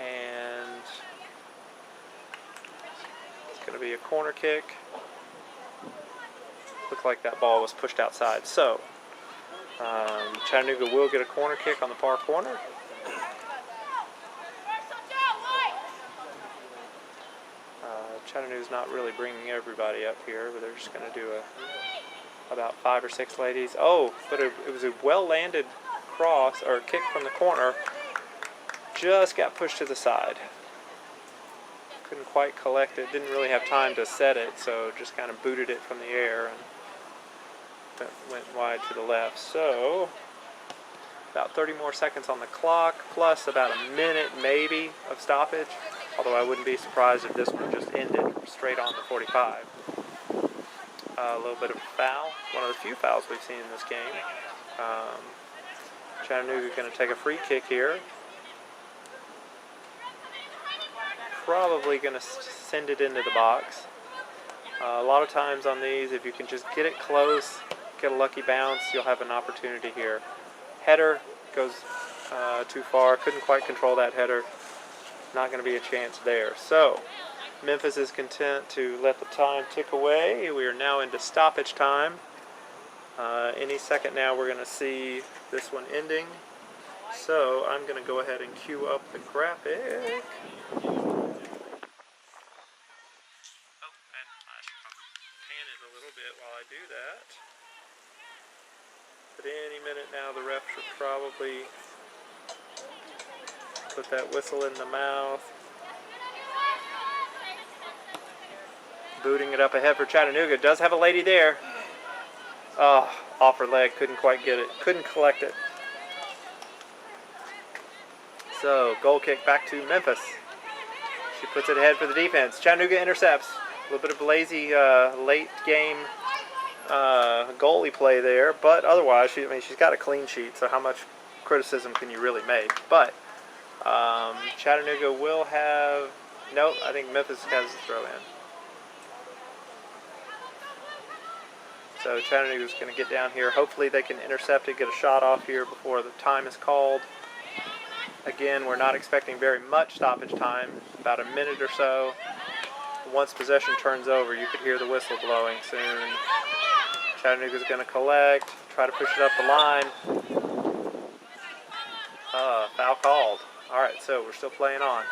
And it's going to be a corner kick. Looked like that ball was pushed outside. So Chattanooga will get a corner kick on the far corner. Chattanooga's not really bringing everybody up here, but they're just going to do about 5 or 6 ladies. Oh, but it was a well-landed cross or kick from the corner. Just got pushed to the side. Couldn't quite collect it. Didn't really have time to set it, so just kind of booted it from the air and went wide to the left. So about 30 more seconds on the clock, plus about a minute maybe of stoppage. Although I wouldn't be surprised if this one just ended straight on the 45. A little bit of a foul. One of the few fouls we've seen in this game. Chattanooga going to take a free kick here. Probably going to send it into the box. A lot of times on these, if you can just get it close, get a lucky bounce, you'll have an opportunity here. Header goes too far. Couldn't quite control that header. Not going to be a chance there. So Memphis is content to let the time tick away. We are now into stoppage time. Any second now we're going to see this one ending. So I'm going to go ahead and cue up the graphic. Oh, and I pan it a little bit while I do that. But any minute now, the ref should probably put that whistle in the mouth. Booting it up ahead for Chattanooga. Does have a lady there. Oh, off her leg. Couldn't quite get it. Couldn't collect it. So, goal kick back to Memphis. She puts it ahead for the defense. Chattanooga intercepts. A little bit of lazy late game goalie play there, but otherwise, she's got a clean sheet, so how much criticism can you really make? But Chattanooga will have... Nope, I think Memphis has the throw in. So Chattanooga's going to get down here. Hopefully they can intercept it, get a shot off here before the time is called. Again, we're not expecting very much stoppage time, about a minute or so. Once possession turns over, you could hear the whistle blowing soon. Chattanooga's going to collect, try to push it up the line. Foul called. All right, so we're still playing on.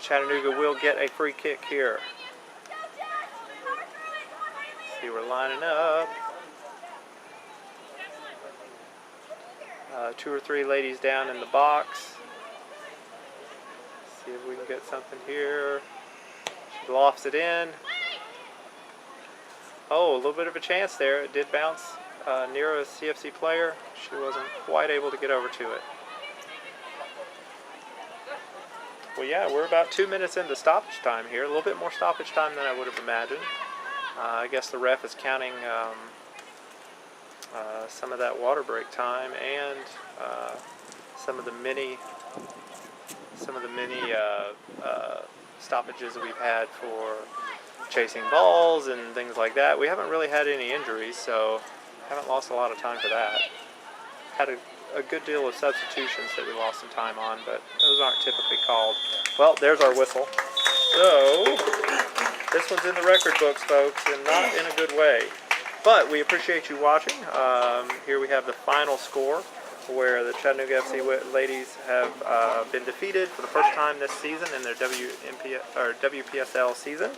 Chattanooga will get a free kick here. See, we're lining up. 2 or 3 ladies down in the box. See if we can get something here. She lofts it in. Oh, a little bit of a chance there. It did bounce near a CFC player. She wasn't quite able to get over to it. Well, yeah, we're about 2 minutes into stoppage time here. A little bit more stoppage time than I would have imagined. I guess the ref is counting some of that water break time and some of the mini stoppages that we've had for chasing balls and things like that. We haven't really had any injuries, so haven't lost a lot of time for that. Had a good deal of substitutions that we lost some time on, but those aren't typically called. Well, there's our whistle. So this one's in the record books, folks, and not in a good way. But we appreciate you watching. Here we have the final score, where the Chattanooga FC ladies have been defeated for the first time this season in their WPSL season.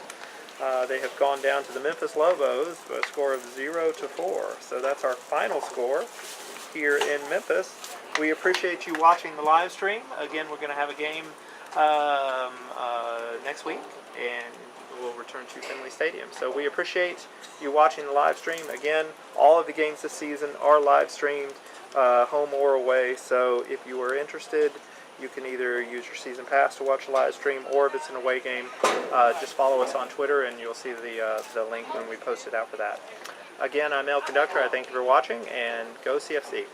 They have gone down to the Memphis Lobos with a score of 0-4. So that's our final score here in Memphis. We appreciate you watching the live stream. Again, we're going to have a game next week, and we'll return to Finley Stadium. So we appreciate you watching the live stream. Again, all of the games this season are live streamed, home or away. So if you are interested, you can either use your season pass to watch a live stream, or if it's an away game, just follow us on Twitter and you'll see the link when we post it out for that. Again, I'm El Conductor. I thank you for watching, and go CFC.